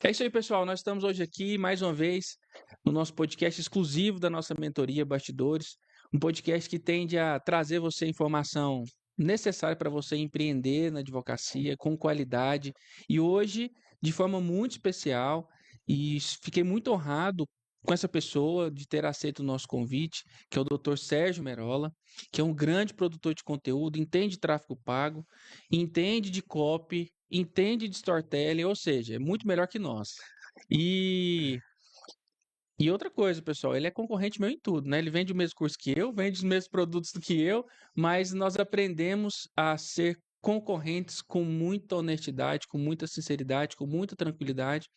É isso aí, pessoal. Nós estamos hoje aqui, mais uma vez, no nosso podcast exclusivo da nossa mentoria Bastidores. Um podcast que tende a trazer você informação necessária para você empreender na advocacia com qualidade. E hoje, de forma muito especial, e fiquei muito honrado com essa pessoa de ter aceito o nosso convite, que é o Dr. Sérgio Merola, que é um grande produtor de conteúdo, entende de tráfego pago, entende de copy, entende de storytelling, ou seja, é muito melhor que nós. E, e outra coisa, pessoal, ele é concorrente meu em tudo, né? Ele vende o mesmo curso que eu, vende os mesmos produtos do que eu, mas nós aprendemos a ser concorrentes com muita honestidade, com muita sinceridade, com muita tranquilidade.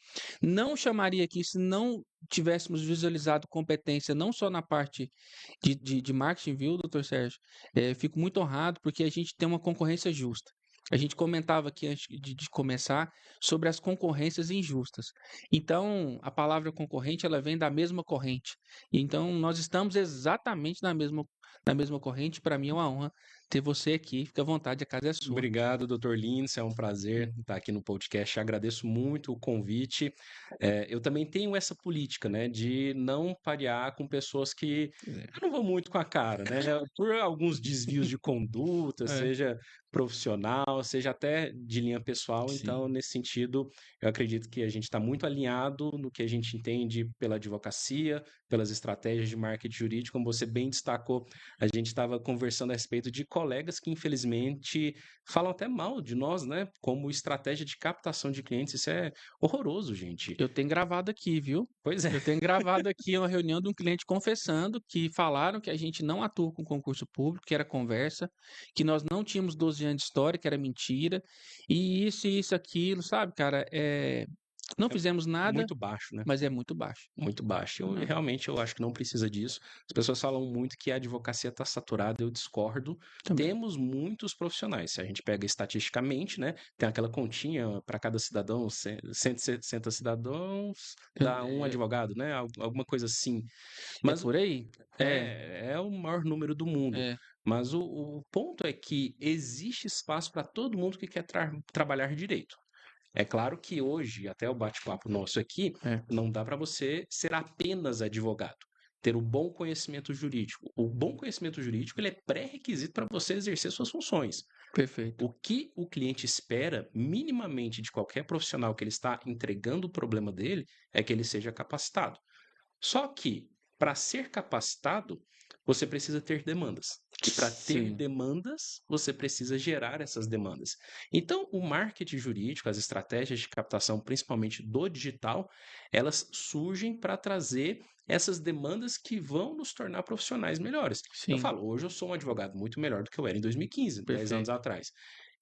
Não chamaria aqui se não tivéssemos visualizado competência não só na parte de marketing, viu, doutor Sérgio? Fico muito honrado porque a gente tem uma concorrência justa. A gente comentava aqui antes de começar sobre as concorrências injustas. Então, a palavra concorrente, ela vem da mesma corrente. Então, nós estamos exatamente na mesma corrente. Para mim é uma honra ter você aqui. Fica à vontade, a casa é sua. Obrigado, Dr. Lindsay. É um prazer estar aqui no podcast. Agradeço muito o convite. Eu também tenho essa política, né, de não parear com pessoas que eu não vou muito com a cara, né? Por alguns desvios de conduta, É, seja profissional, seja até de linha pessoal. sim. Então, nesse sentido, eu acredito que a gente está muito alinhado no que a gente entende pela advocacia, pelas estratégias de marketing jurídico. Como você bem destacou, a gente estava conversando a respeito de colegas que, infelizmente, falam até mal de nós, né? Como estratégia de captação de clientes. Isso é horroroso, gente. Eu tenho gravado aqui, viu? Pois é. Eu tenho gravado aqui uma reunião de um cliente confessando que falaram que a gente não atua com concurso público, que era conversa, que nós não tínhamos 12 anos de história, que era mentira, e isso, aquilo, sabe, cara? Não É fizemos nada, muito baixo, né? mas é muito baixo. Muito baixo. Eu Não, realmente eu acho que não precisa disso. As pessoas falam muito que a advocacia está saturada, eu discordo. também. Temos muitos profissionais. Se a gente pega estatisticamente, né, tem aquela continha para cada cidadão, 160 cidadãos, dá um É, advogado, né? Alguma coisa assim. é Mas por aí. é o maior número do mundo. É, Mas o ponto é que existe espaço para todo mundo que quer trabalhar direito. É claro que hoje, até o bate-papo nosso aqui, é, não dá para você ser apenas advogado, ter o bom conhecimento jurídico. O bom conhecimento jurídico ele é pré-requisito para você exercer suas funções. perfeito. O que o cliente espera minimamente de qualquer profissional que ele está entregando o problema dele é que ele seja capacitado. Só que, para ser capacitado, você precisa ter demandas. E para ter Sim. demandas, você precisa gerar essas demandas. Então, o marketing jurídico, as estratégias de captação, principalmente do digital, elas surgem para trazer essas demandas que vão nos tornar profissionais melhores. Eu Sim, falo, hoje eu sou um advogado muito melhor do que eu era em 2015, 10 anos perfeito. atrás.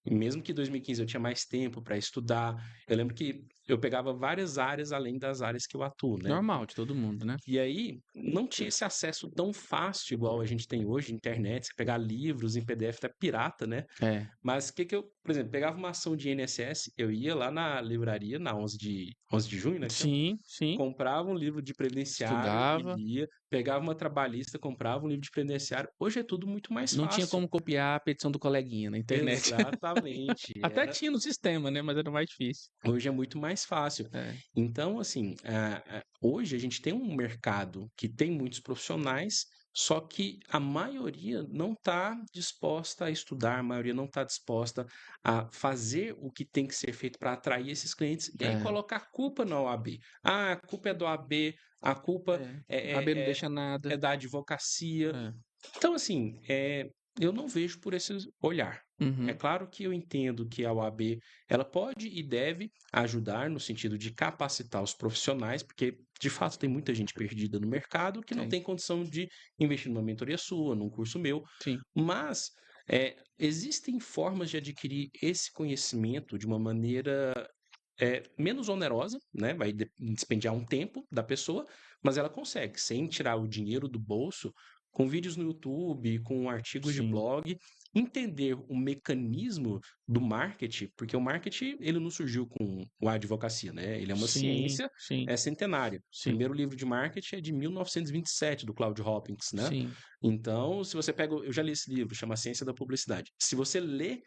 E mesmo que em 2015 eu tinha mais tempo para estudar, eu lembro que eu pegava várias áreas além das áreas que eu atuo, né? Normal de todo mundo, né? E aí, não tinha esse acesso tão fácil igual a gente tem hoje, internet, você pegar livros em PDF até pirata, né? É. Mas o que que eu, por exemplo, pegava uma ação de INSS, eu ia lá na livraria, na 11 de junho, né, que chama? Sim, sim. Comprava um livro de previdenciário e Estudava. lia, pegava uma trabalhista, comprava um livro de previdenciário. Hoje é tudo muito mais Não tinha fácil. como copiar a petição do coleguinha na internet. Exatamente. Até tinha no sistema, né? Mas era mais difícil. Hoje é muito mais fácil. É, Então, assim, hoje a gente tem um mercado que tem muitos profissionais, só que a maioria não está disposta a estudar, a maioria não está disposta a fazer o que tem que ser feito para atrair esses clientes e aí é, colocar a culpa na OAB. Ah, a culpa é do OAB, a culpa é. A B não é, é, deixa nada. é da advocacia. É. Então, assim, eu não vejo por esse olhar. É Uhum. claro que eu entendo que a OAB ela pode e deve ajudar no sentido de capacitar os profissionais, porque de fato tem muita gente perdida no mercado que não Tem. tem condição de investir numa mentoria sua, num curso meu, Sim. mas existem formas de adquirir esse conhecimento de uma maneira menos onerosa, né? Vai despendiar um tempo da pessoa, mas ela consegue, sem tirar o dinheiro do bolso, com vídeos no YouTube, com artigos de Sim. blog, entender o mecanismo do marketing, porque o marketing ele não surgiu com a advocacia, né? Ele é uma Sim. ciência, Sim. é centenária. O Sim. primeiro livro de marketing é de 1927, do Claude Hopkins, né? Sim. Então, se você pega, eu já li esse livro, chama A Ciência da Publicidade. Se você lê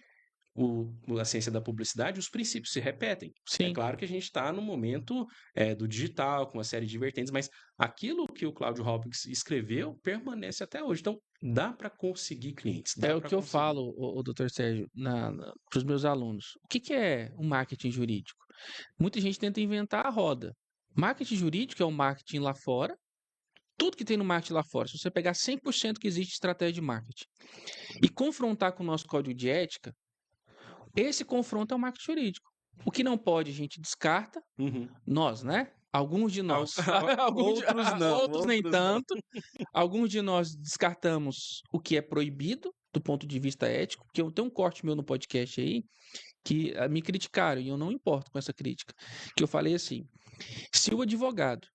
a ciência da publicidade, os princípios se repetem. É Sim. claro que a gente está no momento do digital, com uma série de vertentes, mas aquilo que o Cláudio Hopkins escreveu permanece até hoje. Então, dá para conseguir clientes, É dá o para que eu conseguir. falo, o doutor Sérgio, para os meus alunos. O que, que é o marketing jurídico? Muita gente tenta inventar a roda. Marketing jurídico é o marketing lá fora. Tudo que tem no marketing lá fora, se você pegar 100% que existe de estratégia de marketing e confrontar com o nosso código de ética, esse confronto é o marketing jurídico. O que não pode, a gente descarta, Uhum. nós, né? Alguns de nós. Outros não, Outros nem outros não. tanto. Alguns de nós descartamos o que é proibido do ponto de vista ético, porque eu tenho um corte meu no podcast aí que me criticaram e eu não importo com essa crítica. Que eu falei assim: se o advogado,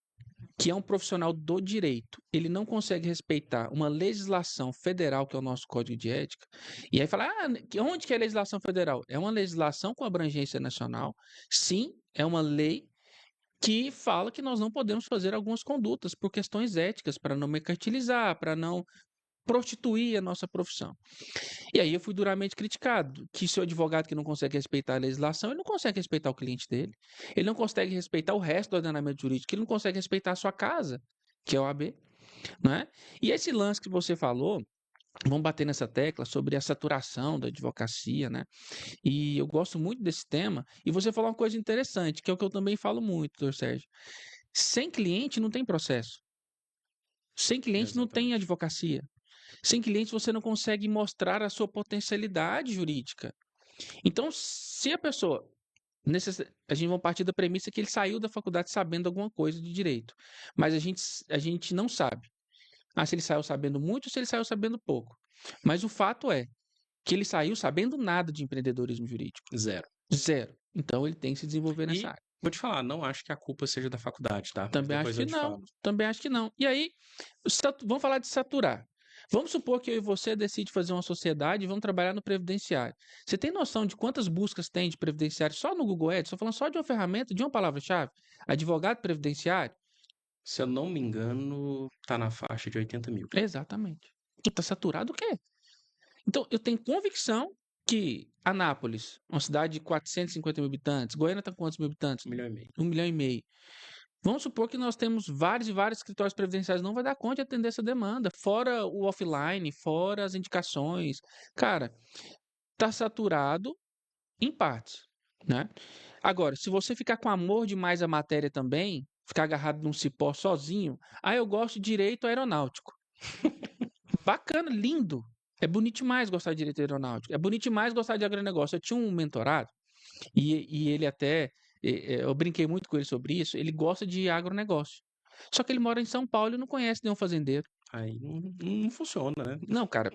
que é um profissional do direito, ele não consegue respeitar uma legislação federal, que é o nosso Código de Ética, e aí fala, onde que é a legislação federal? É uma legislação com abrangência nacional, sim, é uma lei que fala que nós não podemos fazer algumas condutas por questões éticas, para não mercantilizar, para não prostituir a nossa profissão. E aí eu fui duramente criticado, que se o advogado que não consegue respeitar a legislação, ele não consegue respeitar o cliente dele, ele não consegue respeitar o resto do ordenamento jurídico, ele não consegue respeitar a sua casa, que é o AB, né? E esse lance que você falou, vamos bater nessa tecla sobre a saturação da advocacia, né? E eu gosto muito desse tema. E você falou uma coisa interessante, que é o que eu também falo muito, doutor Sérgio. Sem cliente não tem processo. Sem cliente não tem Exatamente. advocacia. Sem cliente você não consegue mostrar a sua potencialidade jurídica. Então, se a pessoa. A gente vai partir da premissa que ele saiu da faculdade sabendo alguma coisa de direito. Mas a gente não sabe. Se ele saiu sabendo muito ou se ele saiu sabendo pouco. Mas o fato é que ele saiu sabendo nada de empreendedorismo jurídico. Zero. Zero. Então ele tem que se desenvolver nessa E área. vou te falar, não acho que a culpa seja da faculdade, tá? Mas Também acho depois que eu te não. falo. Também acho que não. E aí, vamos falar de saturar. Vamos supor que eu e você decide fazer uma sociedade e vamos trabalhar no previdenciário. Você tem noção de quantas buscas tem de previdenciário só no Google Ads? Estou falando só de uma ferramenta, de uma palavra-chave. Advogado previdenciário? Se eu não me engano, tá na faixa de 80 mil. Exatamente. Tu tá saturado o quê? Então, eu tenho convicção que Anápolis, uma cidade de 450 mil habitantes, Goiânia está com quantos mil habitantes? 1,5 milhão. 1,5 milhão. Vamos supor que nós temos vários e vários escritórios previdenciários, não vai dar conta de atender essa demanda, fora o offline, fora as indicações. Cara, tá saturado em partes, né? Agora, se você ficar com amor demais à matéria também, ficar agarrado num cipó sozinho, eu gosto de direito aeronáutico. Bacana, lindo. É bonito demais gostar de direito aeronáutico. É bonito demais gostar de agronegócio. Eu tinha um mentorado e ele até, eu brinquei muito com ele sobre isso, ele gosta de agronegócio. Só que ele mora em São Paulo e não conhece nenhum fazendeiro. Aí não funciona, né? Não, cara,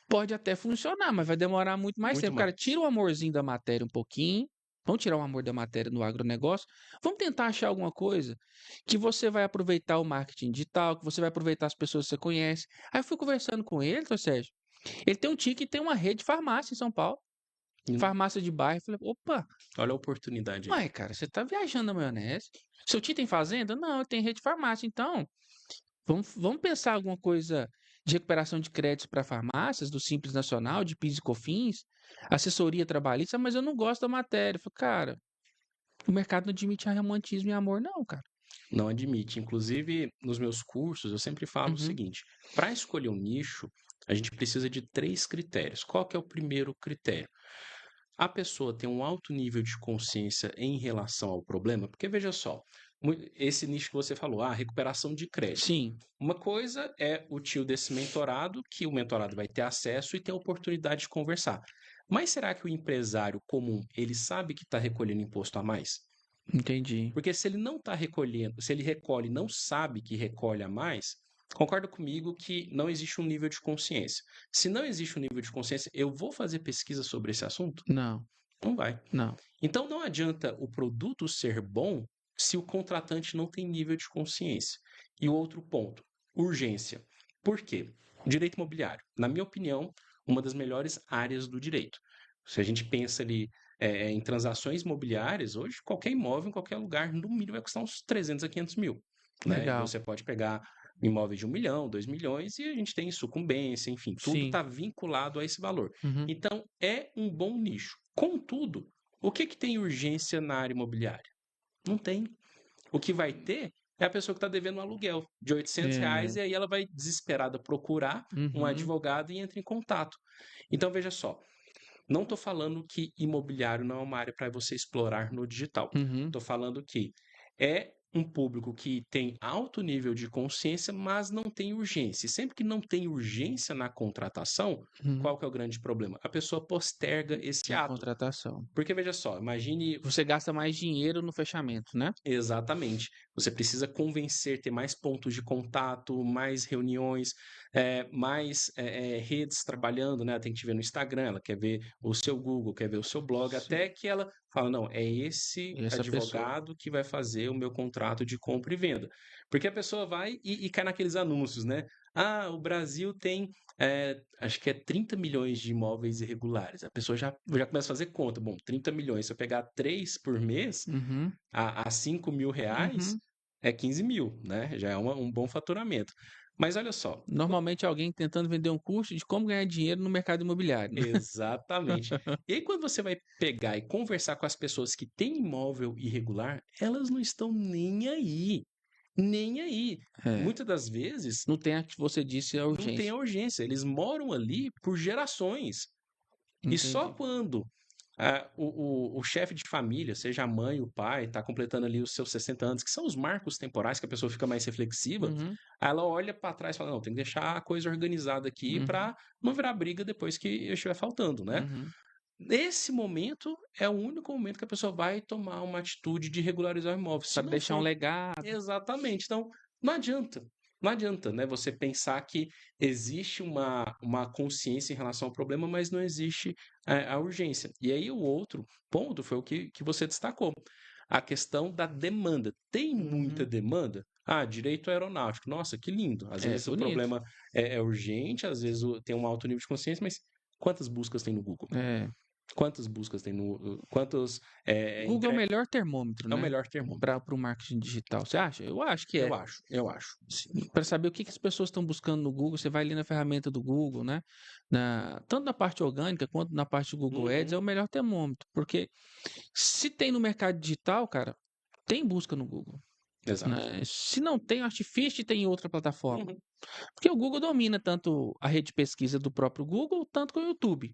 pode até funcionar, mas vai demorar muito mais Muito tempo. Cara, mais. tira o amorzinho da matéria um pouquinho. Vamos tirar o amor da matéria no agronegócio. Vamos tentar achar alguma coisa que você vai aproveitar o marketing digital, que você vai aproveitar as pessoas que você conhece. Aí eu fui conversando com ele, doutor Sérgio. Ele tem um tique e tem uma rede de farmácia em São Paulo. Farmácia de bairro. Eu falei, opa, Olha a oportunidade aí. ué, cara, você tá viajando na maionese. Seu tio tem fazenda? Não, eu tenho rede de farmácia. Então, vamos pensar alguma coisa de recuperação de créditos para farmácias, do Simples Nacional, de PIS e COFINS, assessoria trabalhista, mas eu não gosto da matéria. Eu falei, cara, o mercado não admite romantismo e amor, não, cara. Não admite. Inclusive, nos meus cursos, eu sempre falo o Uhum. seguinte: para escolher um nicho, a gente precisa de 3 critérios. Qual que é o primeiro critério? A pessoa tem um alto nível de consciência em relação ao problema, porque veja só, esse nicho que você falou, recuperação de crédito. Sim, Uma coisa é o tio desse mentorado, que o mentorado vai ter acesso e ter a oportunidade de conversar. Mas será que o empresário comum, ele sabe que está recolhendo imposto a mais? entendi. Porque se ele não está recolhendo, se ele recolhe e não sabe que recolhe a mais, concorda comigo que não existe um nível de consciência. Se não existe um nível de consciência, eu vou fazer pesquisa sobre esse assunto? Não, Não vai. não. Então não adianta o produto ser bom se o contratante não tem nível de consciência. E o outro ponto, urgência. Por quê? Direito imobiliário, na minha opinião, uma das melhores áreas do direito. Se a gente pensa ali em transações imobiliárias, hoje qualquer imóvel em qualquer lugar, no mínimo vai custar uns 300 a 500 mil. Né? E Legal. você pode pegar imóveis de 1 milhão, 2 milhões, e a gente tem sucumbência, enfim, tudo Sim. está vinculado a esse valor. Uhum. Então, é um bom nicho. Contudo, o que tem urgência na área imobiliária? Não tem. O que vai ter é a pessoa que está devendo um aluguel de R$ 800 É. e aí ela vai desesperada procurar um Uhum. advogado e entra em contato. Então, veja só, não estou falando que imobiliário não é uma área para você explorar no digital. Uhum. Estou falando que é um público que tem alto nível de consciência, mas não tem urgência. E sempre que não tem urgência na contratação, Uhum. qual que é o grande problema? A pessoa posterga esse Na ato. contratação. Porque veja só, imagine Você gasta mais dinheiro no fechamento, né? exatamente. Você precisa convencer, ter mais pontos de contato, mais reuniões, mais redes trabalhando, né? Ela tem que te ver no Instagram, ela quer ver o seu Google, quer ver o seu blog, Sim. até que ela fala, não, é esse Essa pessoa. advogado que vai fazer o meu contrato de compra e venda. Porque a pessoa vai e cai naqueles anúncios, né? Ah, o Brasil tem, acho que é 30 milhões de imóveis irregulares. A pessoa já começa a fazer conta. Bom, 30 milhões, se eu pegar 3 por mês, Uhum. a R$ 5.000 Uhum. é 15 mil, né? Já é um bom faturamento. Mas olha só, Normalmente alguém tentando vender um curso de como ganhar dinheiro no mercado imobiliário, né? exatamente. E aí, quando você vai pegar e conversar com as pessoas que têm imóvel irregular, elas não estão nem aí. Nem aí. É. Muitas das vezes, Não tem a que você disse a não tem urgência. a urgência. Eles moram ali por gerações. E só Entendi. quando o chefe de família, seja a mãe, o pai, está completando ali os seus 60 anos, que são os marcos temporais que a pessoa fica mais reflexiva, Uhum. aí ela olha para trás e fala: não, tem que deixar a coisa organizada aqui Uhum. para não virar briga depois que eu estiver faltando, né? Uhum. Nesse momento é o único momento que a pessoa vai tomar uma atitude de regularizar o imóvel. Se Para não deixar um for legado. exatamente. Então, não adianta. Não adianta, né, você pensar que existe uma consciência em relação ao problema, mas não existe a urgência. E aí o outro ponto foi o que você destacou, a questão da demanda. Tem muita Uhum. demanda? Ah, direito aeronáutico. Nossa, que lindo. Às É vezes o bonito. problema é urgente, às vezes tem um alto nível de consciência, mas quantas buscas tem no Google? É. Quantas buscas tem no. Quantos. O Google é o melhor termômetro, É o né? melhor termômetro. Para o marketing digital. Você acha? Eu acho que Eu é. acho, eu acho. Para saber o que as pessoas estão buscando no Google, você vai ali na ferramenta do Google, né? Tanto na parte orgânica quanto na parte do Google Ads, é Uhum, o melhor termômetro. Porque se tem no mercado digital, cara, tem busca no Google. exato. Né? Se não tem, o Artificial tem em outra plataforma. Uhum, Porque o Google domina tanto a rede de pesquisa do próprio Google, tanto com o YouTube.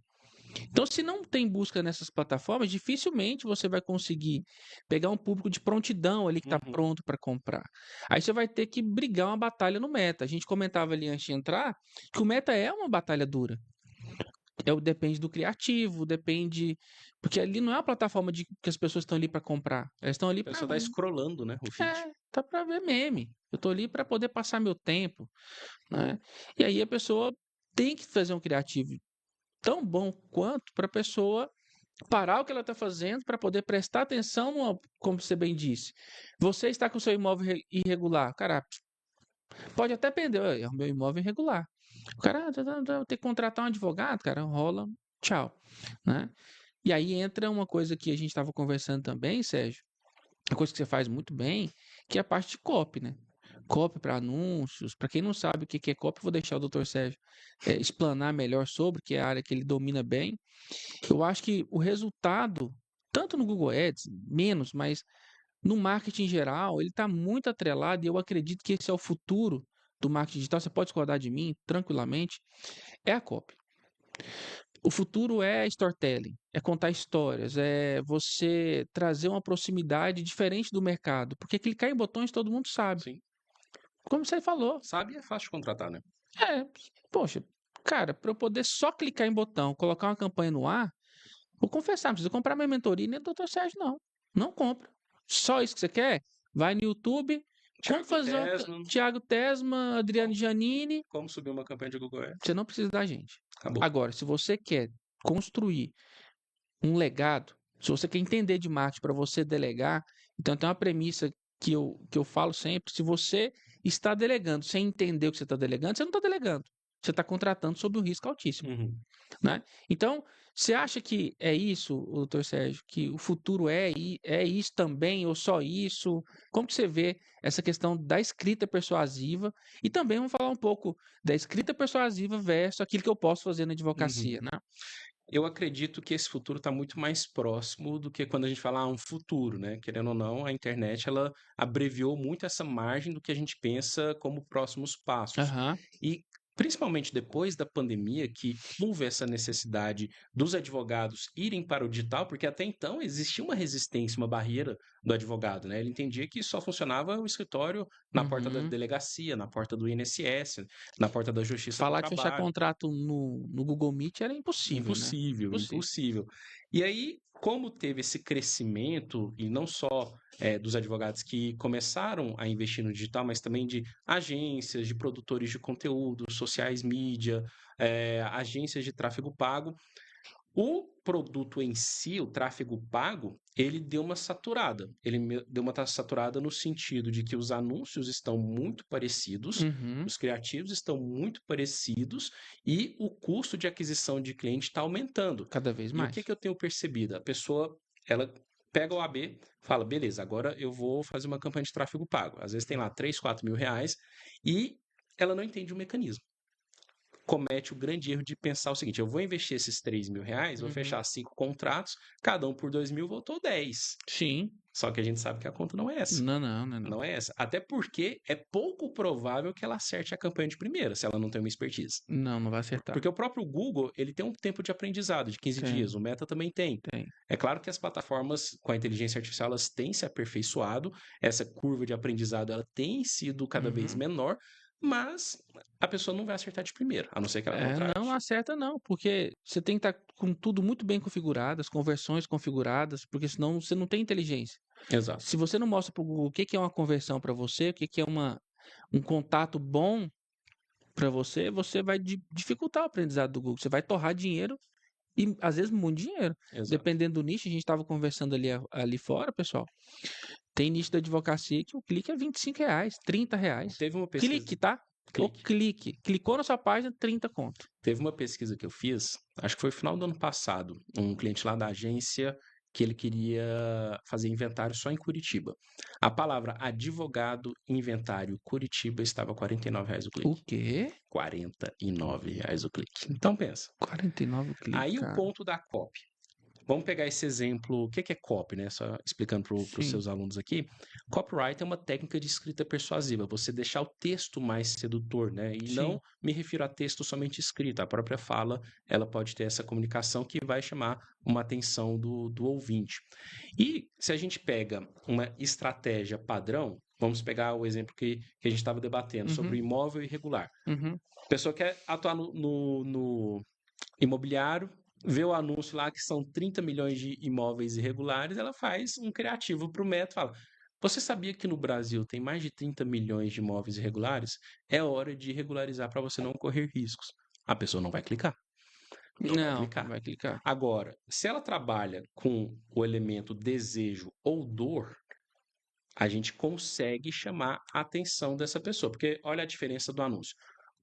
Então, se não tem busca nessas plataformas, dificilmente você vai conseguir pegar um público de prontidão ali que está uhum, pronto para comprar. Aí você vai ter que brigar uma batalha no meta. A gente comentava ali antes de entrar que o meta é uma batalha dura. Depende do criativo, depende. Porque ali não é uma plataforma que as pessoas estão ali para comprar. Elas estão ali a para. pessoa tá scrollando, né, o feed. Tá para ver meme. Eu tô ali para poder passar meu tempo, né? E aí a pessoa tem que fazer um criativo tão bom quanto para a pessoa parar o que ela está fazendo para poder prestar atenção, como você bem disse. Você está com seu imóvel irregular. Cara, pode até pender, é o meu imóvel irregular. O cara tem que contratar um advogado, cara, rola, tchau. Né? E aí entra uma coisa que a gente estava conversando também, Sérgio, uma coisa que você faz muito bem, que é a parte de copy, né? Copy para anúncios. Para quem não sabe o que é copy, vou deixar o doutor Sérgio explanar melhor sobre, que é a área que ele domina bem. Eu acho que o resultado, tanto no Google Ads, menos, mas no marketing em geral, ele está muito atrelado e eu acredito que esse é o futuro do marketing digital. Você pode discordar de mim tranquilamente, é a copy. O futuro é storytelling, é contar histórias, é você trazer uma proximidade diferente do mercado, porque clicar em botões todo mundo sabe. Sim. Como você falou, Sabe, é fácil de contratar, né? é, poxa, cara, para eu poder só clicar em botão, colocar uma campanha no ar, vou confessar, não precisa comprar minha mentoria nem do Dr. Sérgio, não. Não compra. Só isso que você quer? Vai no YouTube, como Thiago fazer uma... Tesman, Thiago Tesma, Adriano como, Giannini, como subir uma campanha de Google você Ads. não precisa da gente. Acabou. Agora, se você quer construir um legado, se você quer entender de marketing para você delegar, então tem uma premissa que eu falo sempre: se você está delegando sem entender o que você está delegando, você não está delegando. você está contratando sob um risco altíssimo, Uhum. né? Então, você acha que é isso, doutor Sérgio, que o futuro é isso também, ou só isso? Como que você vê essa questão da escrita persuasiva? E também vamos falar um pouco da escrita persuasiva versus aquilo que eu posso fazer na advocacia, Uhum. né? Eu acredito que esse futuro está muito mais próximo do que quando a gente fala um futuro, né? Querendo ou não, a internet ela abreviou muito essa margem do que a gente pensa como próximos passos. Aham. E principalmente depois da pandemia, que houve essa necessidade dos advogados irem para o digital, porque até então existia uma resistência, uma barreira do advogado, né? Ele entendia que só funcionava o escritório na porta da Uhum. delegacia, na porta do INSS, na porta da Justiça do Falar de fechar Trabalho. contrato no Google Meet era impossível, né? Impossível, Impossível. impossível. E aí, como teve esse crescimento, e não só dos advogados que começaram a investir no digital, mas também de agências, de produtores de conteúdo, sociais mídia, agências de tráfego pago, o produto em si, o tráfego pago, ele deu uma saturada. Deu uma saturada no sentido de que os anúncios estão muito parecidos, Uhum. os criativos estão muito parecidos e o custo de aquisição de cliente está aumentando. Cada vez E o que mais. que eu tenho percebido? A pessoa, ela pega o AB, fala, beleza, agora eu vou fazer uma campanha de tráfego pago. Às vezes tem lá 3, 4 mil reais e ela não entende o mecanismo. Comete o grande erro de pensar o seguinte: eu vou investir esses 3 mil reais, vou Uhum. fechar 5 contratos, cada um por 2 mil, voltou 10. Sim. Só que a gente sabe que a conta não é essa. Não, não, não, não. Não é essa. Até porque é pouco provável que ela acerte a campanha de primeira, se ela não tem uma expertise. Não, não vai acertar. Porque o próprio Google, ele tem um tempo de aprendizado de 15 Tem, dias, o Meta também tem. tem. É claro que as plataformas com a inteligência artificial, elas têm se aperfeiçoado, essa curva de aprendizado, ela tem sido cada vez Uhum. menor, mas a pessoa não vai acertar de primeira, a não ser que ela Não contrate. acerta não, porque você tem que estar com tudo muito bem configurado, as conversões configuradas, porque senão você não tem inteligência. Exato. Se você não mostra para o Google o que que é uma conversão para você, o que que é um contato bom para você, você vai dificultar o aprendizado do Google. Você vai torrar dinheiro e às vezes muito dinheiro. Exato. Dependendo do nicho, a gente estava conversando ali fora, pessoal. Tem nicho da advocacia que o clique é R$ 25, R$ 30. Teve uma pesquisa, Clique, tá? O clique. clique. Clicou na sua página, 30 conto. Teve uma pesquisa que eu fiz, acho que foi no final do ano passado, um cliente lá da agência que ele queria fazer inventário só em Curitiba. A palavra advogado, inventário, Curitiba estava R$ 49 o O clique. quê? R$ 49 o clique. Então pensa. 49 o clique, Aí o cara. ponto da copy. Vamos pegar esse exemplo. O que é copy, né? Só explicando para os Sim. seus alunos aqui. Copyright é uma técnica de escrita persuasiva. Você deixar o texto mais sedutor, né? E Sim. não me refiro a texto somente escrito. A própria fala, ela pode ter essa comunicação que vai chamar uma atenção do ouvinte. E se a gente pega uma estratégia padrão, vamos pegar o exemplo que a gente estava debatendo sobre Uhum. imóvel irregular. Uhum. A pessoa quer atuar no imobiliário, vê o anúncio lá que são 30 milhões de imóveis irregulares, ela faz um criativo para o Meta e fala: você sabia que no Brasil tem mais de 30 milhões de imóveis irregulares? É hora de regularizar para você não correr riscos. A pessoa não vai clicar. Não vai Não, clicar. vai clicar. Agora, se ela trabalha com o elemento desejo ou dor, a gente consegue chamar a atenção dessa pessoa. Porque olha a diferença do anúncio.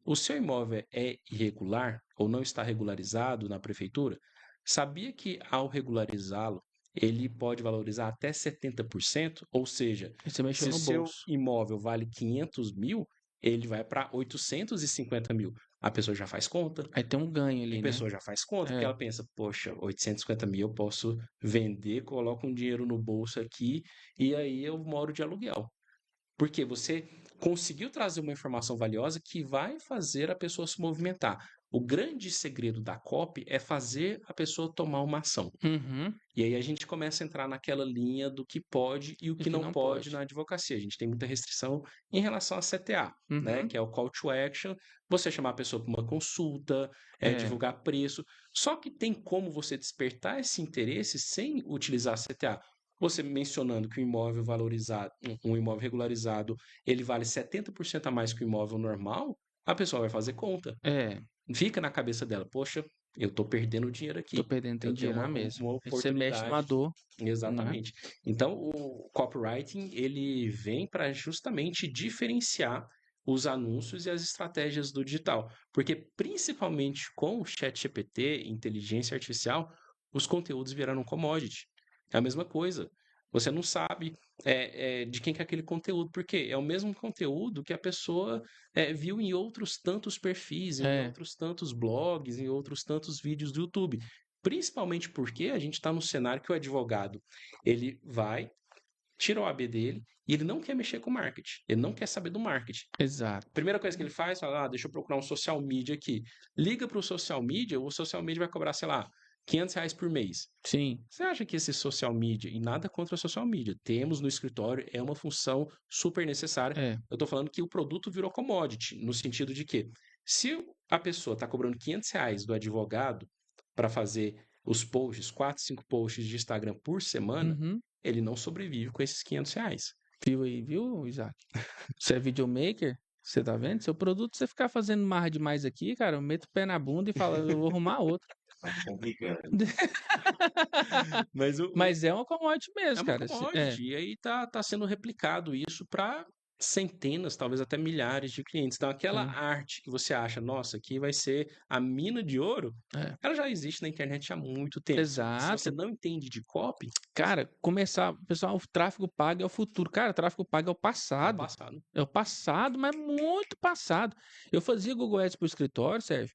O seu imóvel é irregular ou não está regularizado na prefeitura? Sabia que ao regularizá-lo, ele pode valorizar até 70%? Ou seja, Você mexeu se o no seu bolso. imóvel vale 500 mil, ele vai para 850 mil. A pessoa já faz conta. Aí tem um ganho A ali, né? pessoa já faz conta, porque É. ela pensa, poxa, 850 mil eu posso vender, coloco um dinheiro no bolso aqui e aí eu moro de aluguel. Porque você conseguiu trazer uma informação valiosa que vai fazer a pessoa se movimentar. O grande segredo da copy é fazer a pessoa tomar uma ação. Uhum. E aí a gente começa a entrar naquela linha do que pode e o E que que não não pode pode. na advocacia. A gente tem muita restrição em relação a CTA, né? Uhum. Que é o call to action, você chamar a pessoa para uma consulta, É. divulgar preço. Só que tem como você despertar esse interesse sem utilizar CTA. Você mencionando que o imóvel valorizado, um imóvel regularizado, ele vale 70% a mais que o imóvel normal, a pessoa vai fazer conta. É. Fica na cabeça dela, poxa, eu estou perdendo dinheiro Tô aqui. perdendo tem Eu tenho dinheiro na mesma. uma Aí você mexe numa oportunidade. dor, né? Exatamente. Então, o copywriting, ele vem para justamente diferenciar os anúncios e as estratégias do digital. Porque, principalmente com o ChatGPT, inteligência artificial, os conteúdos viraram commodity. É a mesma coisa. Você não sabe de quem que é aquele conteúdo, porque é o mesmo conteúdo que a pessoa viu em outros tantos perfis, em É, outros tantos blogs, em outros tantos vídeos do YouTube. Principalmente porque a gente está no cenário que o advogado ele vai, tira o AB dele e ele não quer mexer com marketing, ele não quer saber do marketing. exato. Primeira coisa que ele faz, fala, deixa eu procurar um social media aqui. Liga para o social media vai cobrar, sei lá, R$ 500 por mês. Sim, Você acha que esse social media, e nada contra o social media, temos no escritório, é uma função super necessária. é. Eu estou falando que o produto virou commodity, no sentido de que, se a pessoa está cobrando R$ 500 do advogado para fazer os posts, 4, 5 posts de Instagram por semana, Uhum. ele não sobrevive com esses R$ 500. Viu aí, viu, Isaac? Você é videomaker? Você tá vendo? Seu produto, você ficar fazendo marra demais aqui, cara, eu meto o pé na bunda e falo, eu vou arrumar outro. Tá complicando. Mas Mas é uma commodity é mesmo, uma cara. É, commodity, e aí tá sendo replicado isso para centenas, talvez até milhares de clientes. Então, aquela é, arte que você acha, nossa, aqui vai ser a mina de ouro, é. ela já existe na internet há muito tempo. Se você Exato. não entende de copy, Cara, começar, pessoal, o tráfego pago é o futuro. Cara, o tráfego pago é o é o passado. passado. É o passado, mas muito passado. Eu fazia Google Ads pro escritório, Sérgio,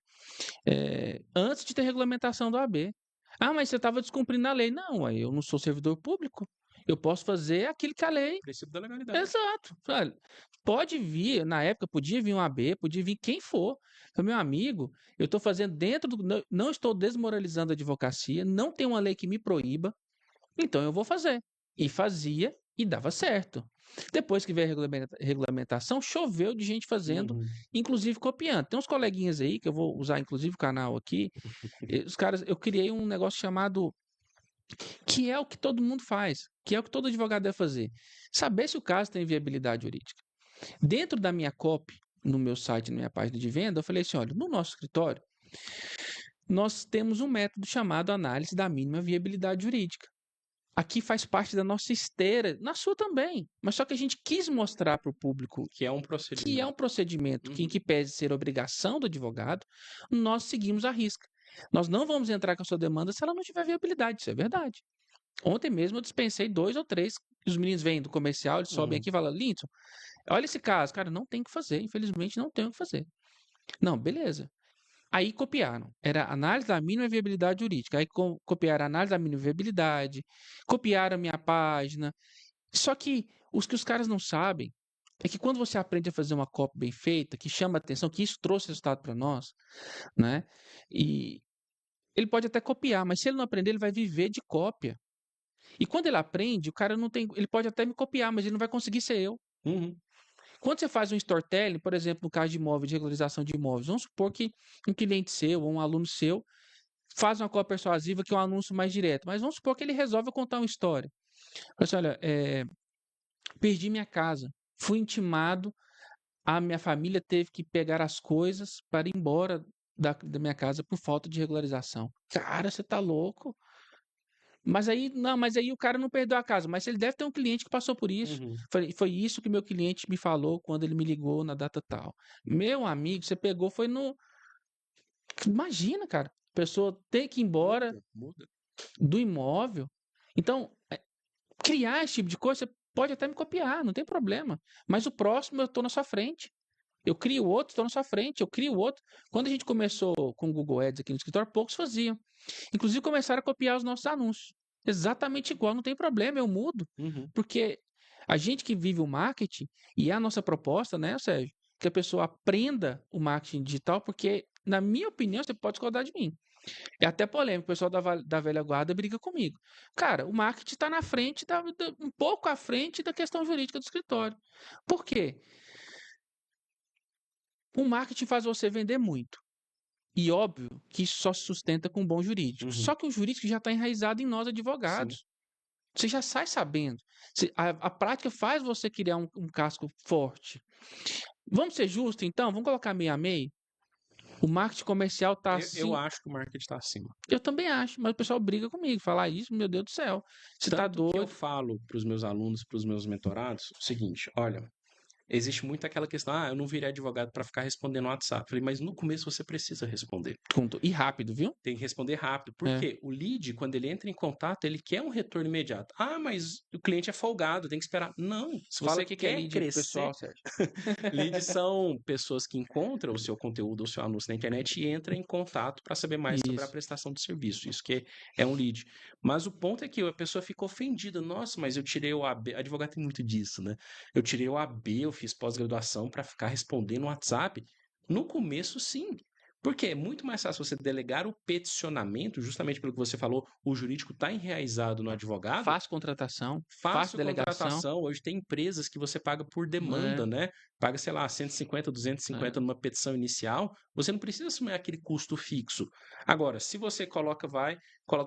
antes de ter regulamentação do AB. Ah, mas você estava descumprindo a lei. Não, aí eu não sou servidor público. Eu posso fazer aquilo que a lei. Princípio da legalidade. Exato. Olha, pode vir, na época podia vir um AB, podia vir quem for. Meu amigo, eu estou fazendo dentro do. Não estou desmoralizando a advocacia, não tem uma lei que me proíba, então eu vou fazer. E fazia e dava certo. Depois que veio a regulamentação, choveu de gente fazendo, Uhum. inclusive copiando. Tem uns coleguinhas aí, que eu vou usar inclusive o canal aqui. Os caras, eu criei um negócio chamado que é o que todo mundo faz, que é o que todo advogado deve fazer. Saber se o caso tem viabilidade jurídica. Dentro da minha copy, no meu site, na minha página de venda, eu falei assim: olha, no nosso escritório, nós temos um método chamado análise da mínima viabilidade jurídica. Aqui faz parte da nossa esteira, na sua também. Mas só que a gente quis mostrar para o público Que é um que é procedimento. um procedimento que, em Uhum. que pese ser obrigação do advogado, nós seguimos a risca. Nós não vamos entrar com a sua demanda se ela não tiver viabilidade, isso é verdade. Ontem mesmo eu dispensei 2 ou 3. Os meninos vêm do comercial, eles sobem Uhum. aqui e falam: Linton, olha esse caso. Cara, não tem o que fazer, infelizmente não tem o que fazer. Não, beleza. Aí copiaram. Era análise da mínima viabilidade jurídica. Aí copiaram a análise da mínima viabilidade, copiaram a minha página. Só que os caras não sabem é que quando você aprende a fazer uma copy bem feita, que chama atenção, que isso trouxe resultado para nós, né? E ele pode até copiar, mas se ele não aprender, ele vai viver de cópia. E quando ele aprende, o cara não tem. Ele pode até me copiar, mas ele não vai conseguir ser eu. Uhum. Quando você faz um storytelling, por exemplo, no caso de imóveis, de regularização de imóveis, vamos supor que um cliente seu ou um aluno seu faz uma cópia persuasiva que é um anúncio mais direto, mas vamos supor que ele resolve contar uma história. Fala assim, olha, perdi minha casa, fui intimado, a minha família teve que pegar as coisas para ir embora da minha casa por falta de regularização. Cara, você tá louco? Mas aí, não, mas aí o cara não perdeu a casa, mas ele deve ter um cliente que passou por isso. Uhum. Foi isso que meu cliente me falou quando ele me ligou na data tal. Meu amigo, você pegou, foi no. Imagina, cara, a pessoa ter que ir embora Muda. do imóvel. Então, criar esse tipo de coisa, você pode até me copiar, não tem problema. Mas o próximo eu estou na sua frente. Eu crio outro, estou na sua frente, eu crio outro. Quando a gente começou com o Google Ads aqui no escritório, poucos faziam. Inclusive começaram a copiar os nossos anúncios. Exatamente igual, não tem problema, eu mudo. Uhum. Porque a gente que vive o marketing, e é a nossa proposta, né, Sérgio? Que a pessoa aprenda o marketing digital, porque, na minha opinião, você pode discordar de mim. É até polêmico, o pessoal da velha guarda briga comigo. Cara, o marketing está na frente, um pouco à frente da questão jurídica do escritório. Por quê? O marketing faz você vender muito. E óbvio que isso só se sustenta com um bom jurídico. Uhum. Só que o jurídico já está enraizado em nós Sim. advogados. Você já sai sabendo. A prática faz você criar um casco forte. Vamos ser justos, então? Vamos colocar meio a meio? O marketing comercial está Eu assim. acho que o marketing está acima. Eu também acho, mas o pessoal briga comigo. Falar isso, meu Deus do céu. Você está Tanto que eu doido. falo para os meus alunos, para os meus mentorados, o seguinte: olha, existe muito aquela questão, eu não virei advogado para ficar respondendo no WhatsApp. Falei, mas no começo você precisa responder. E rápido, viu? Tem que responder rápido. Por É. quê? O lead, quando ele entra em contato, ele quer um retorno imediato. Mas o cliente é folgado, tem que esperar. Não, se Fala você o que é quer lead pro crescer, pessoal, Sérgio. leads são pessoas que encontram o seu conteúdo, o seu anúncio na internet e entram em contato para saber mais sobre a Isso. prestação do serviço. Isso que é um lead. Mas o ponto é que a pessoa fica ofendida. Nossa, mas eu tirei o AB. Advogado tem muito disso, né? Eu tirei o AB, eu fiz pós-graduação para ficar respondendo no WhatsApp. No começo, sim. Porque é muito mais fácil você delegar o peticionamento, justamente pelo que você falou, o jurídico está enraizado no advogado. Fácil contratação, fácil Fácil delegação. contratação. Hoje tem empresas que você paga por demanda, né? Paga, sei lá, 150, 250 numa petição inicial. Você não precisa assumir aquele custo fixo. Agora, se você coloca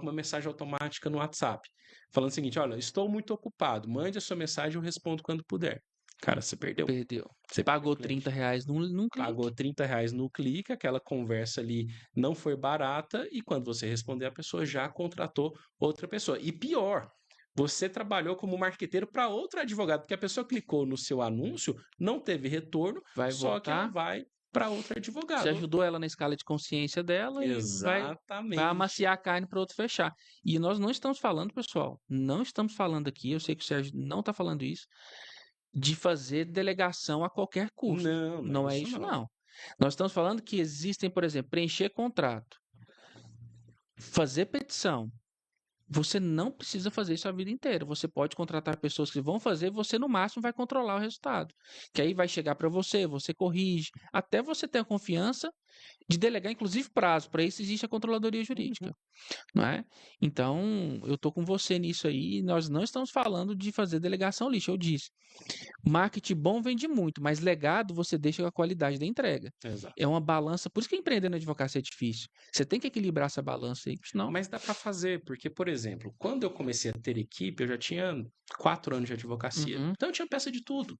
uma mensagem automática no WhatsApp, falando o seguinte: olha, estou muito ocupado, mande a sua mensagem, eu respondo quando puder. Cara, você perdeu. Perdeu. Você Pagou perdeu o cliente. R$30 num clique. Pagou R$30 no clique, aquela conversa ali não foi barata, e quando você responder, a pessoa já contratou outra pessoa. E pior, você trabalhou como marqueteiro para outro advogado, porque a pessoa clicou no seu anúncio, não teve retorno, Vai só que ela voltar. vai para outro Você advogado. ajudou ela na escala de consciência dela e vai Exatamente. amaciar a carne para outro fechar. E nós não estamos falando, pessoal, não estamos falando aqui, eu sei que o Sérgio não está falando isso, de fazer delegação a qualquer custo. Não, Não é isso, não. Nós estamos falando que existem, por exemplo, preencher contrato, fazer petição. Você não precisa fazer isso a vida inteira. Você pode contratar pessoas que vão fazer, você no máximo vai controlar o resultado. Que aí vai chegar para você, você corrige, até você ter a confiança de delegar, inclusive, prazo. Para isso existe a controladoria jurídica, não é? Então, eu estou com você nisso aí. Nós não estamos falando de fazer delegação lixo, eu disse. Marketing bom vende muito, mas legado você deixa com a qualidade da entrega. Exato. É uma balança, por isso que empreender na advocacia é difícil. Você tem que equilibrar essa balança aí, senão... Mas dá para fazer, porque, por exemplo, quando eu comecei a ter equipe, eu já tinha 4 anos de advocacia. Então eu tinha peça de tudo.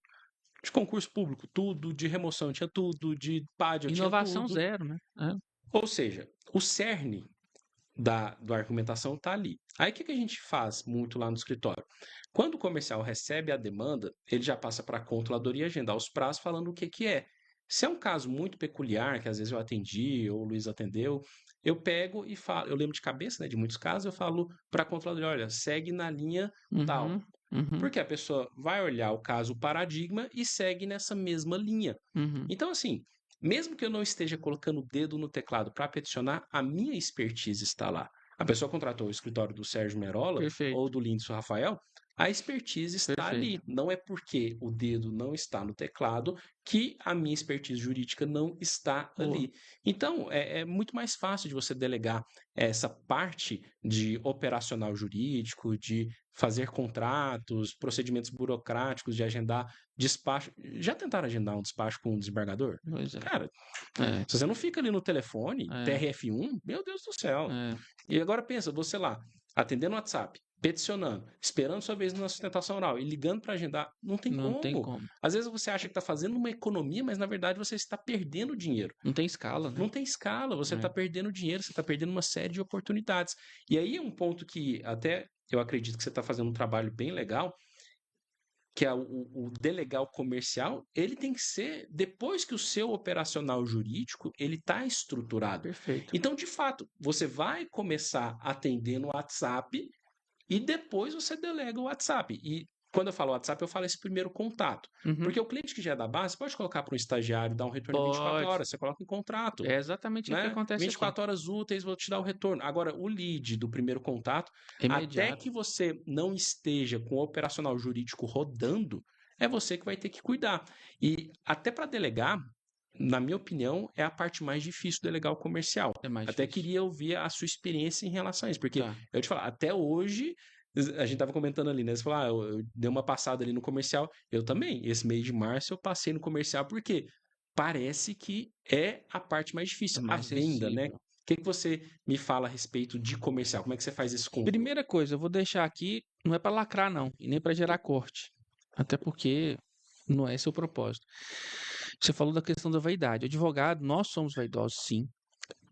De concurso público, tudo, de remoção tinha tudo, de PAD eu tinha Inovação tudo. zero, né? Ou seja, o cerne da argumentação está ali. Aí o que a gente faz muito lá no escritório? Quando o comercial recebe a demanda, ele já passa para a controladoria agendar os prazos falando o que é. Se é um caso muito peculiar, que às vezes eu atendi ou o Luiz atendeu, eu pego e falo, eu lembro de cabeça, né, de muitos casos, eu falo para a controladoria, olha, segue na linha tal. Porque a pessoa vai olhar o caso paradigma e segue nessa mesma linha. Então, assim, mesmo que eu não esteja colocando o dedo no teclado para peticionar, a minha expertise está lá. A pessoa contratou o escritório do Sérgio Merola Perfeito. ou do Lindson Rafael, a expertise está ali. Não é porque o dedo não está no teclado que a minha expertise jurídica não está ali. Então, é muito mais fácil de você delegar essa parte de operacional jurídico, de fazer contratos, procedimentos burocráticos, de agendar despacho. Já tentaram agendar um despacho com um desembargador? Pois é. Cara, se você não fica ali no telefone, TRF1, meu Deus do céu. E agora pensa, você lá, atendendo o WhatsApp, peticionando, esperando sua vez na sustentação oral e ligando para agendar, não tem como. Às vezes você acha que está fazendo uma economia, mas na verdade você está perdendo dinheiro. Não tem escala, né? Não tem escala, você está perdendo dinheiro, você está perdendo uma série de oportunidades. E aí é um ponto que até eu acredito que você está fazendo um trabalho bem legal, que é o delegar o comercial, ele tem que ser depois que o seu operacional jurídico ele está estruturado. Perfeito. Então, de fato, você vai começar atendendo o WhatsApp e depois você delega o WhatsApp. E quando eu falo WhatsApp, eu falo esse primeiro contato. Porque o cliente que já é da base, pode colocar para um estagiário, dar um retorno em 24 horas, você coloca em contrato. É exatamente o que acontece 24 horas úteis, vou te dar o retorno. Agora, o lead do primeiro contato, imediato. até que você não esteja com o operacional jurídico rodando, é você que vai ter que cuidar. E até para delegar, na minha opinião, é a parte mais difícil do delegar o comercial. Até queria ouvir a sua experiência em relação a isso, porque eu te falar, até hoje, a gente tava comentando ali, né? Você falou, eu dei uma passada ali no comercial. Eu também, esse mês de março eu passei no comercial, porque parece que é a parte mais difícil, a venda, né? O que você me fala a respeito de comercial? Como é que você faz isso com... Primeira coisa, eu vou deixar aqui, não é para lacrar não, e nem para gerar corte. Até porque não é esse o propósito. Você falou da questão da vaidade. O advogado, nós somos vaidosos, sim.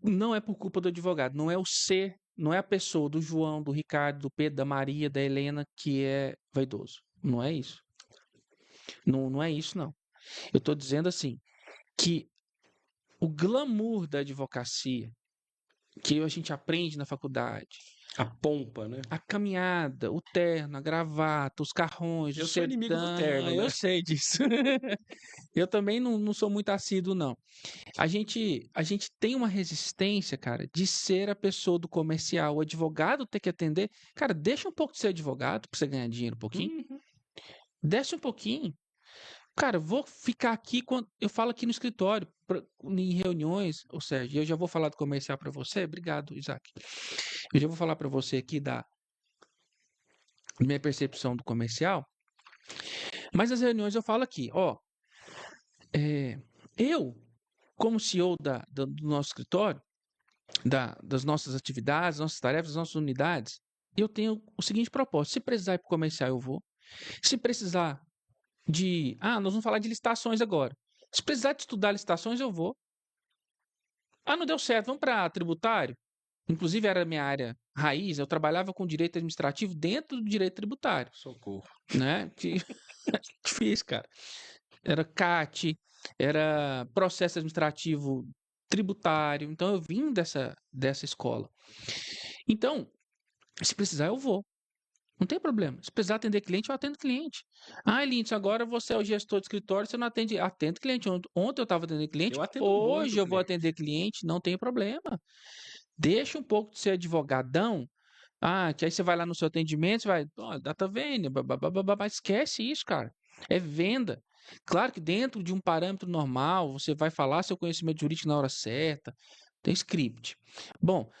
Não é por culpa do advogado, não é o ser, não é a pessoa do João, do Ricardo, do Pedro, da Maria, da Helena que é vaidoso. Não é isso. Não é isso, não. Eu estou dizendo assim, que o glamour da advocacia, que a gente aprende na faculdade, A pompa, né? a caminhada, o terno, a gravata, os carrões, o Eu sou inimigo do terno, eu né? sei disso. Eu também não sou muito assíduo, não. A gente tem uma resistência, cara, de ser a pessoa do comercial. O advogado ter que atender. Cara, deixa um pouco de ser advogado pra você ganhar dinheiro um pouquinho. Uhum. Desce um pouquinho. Cara, vou ficar aqui quando eu falo aqui no escritório, em reuniões, ou seja, eu já vou falar do comercial para você. Obrigado, Isaac. Eu já vou falar para você aqui da minha percepção do comercial. Mas as reuniões eu falo aqui, ó, eu, como CEO do nosso escritório, das nossas atividades, nossas tarefas, das nossas unidades, eu tenho o seguinte propósito: se precisar ir para o comercial, eu vou. Se precisar nós vamos falar de licitações agora. Se precisar de estudar licitações, eu vou. Não deu certo, vamos para tributário. Inclusive era a minha área raiz, eu trabalhava com direito administrativo dentro do direito tributário, Socorro. né? Que difícil, cara. Era CAT, era processo administrativo tributário. Então eu vim dessa escola. Então, se precisar, eu vou. Não tem problema. Se precisar atender cliente, eu atendo cliente. Lindsay, agora você é o gestor de escritório, você não atende. Atendo cliente. Ontem eu estava atendendo cliente, Eu atendo hoje muito eu vou cliente. atender cliente, não tem problema. Deixa um pouco de ser advogadão. Que aí você vai lá no seu atendimento, você vai, data vênia, babá, esquece isso, cara. É venda. Claro que dentro de um parâmetro normal, você vai falar seu conhecimento jurídico na hora certa, tem script. Bom,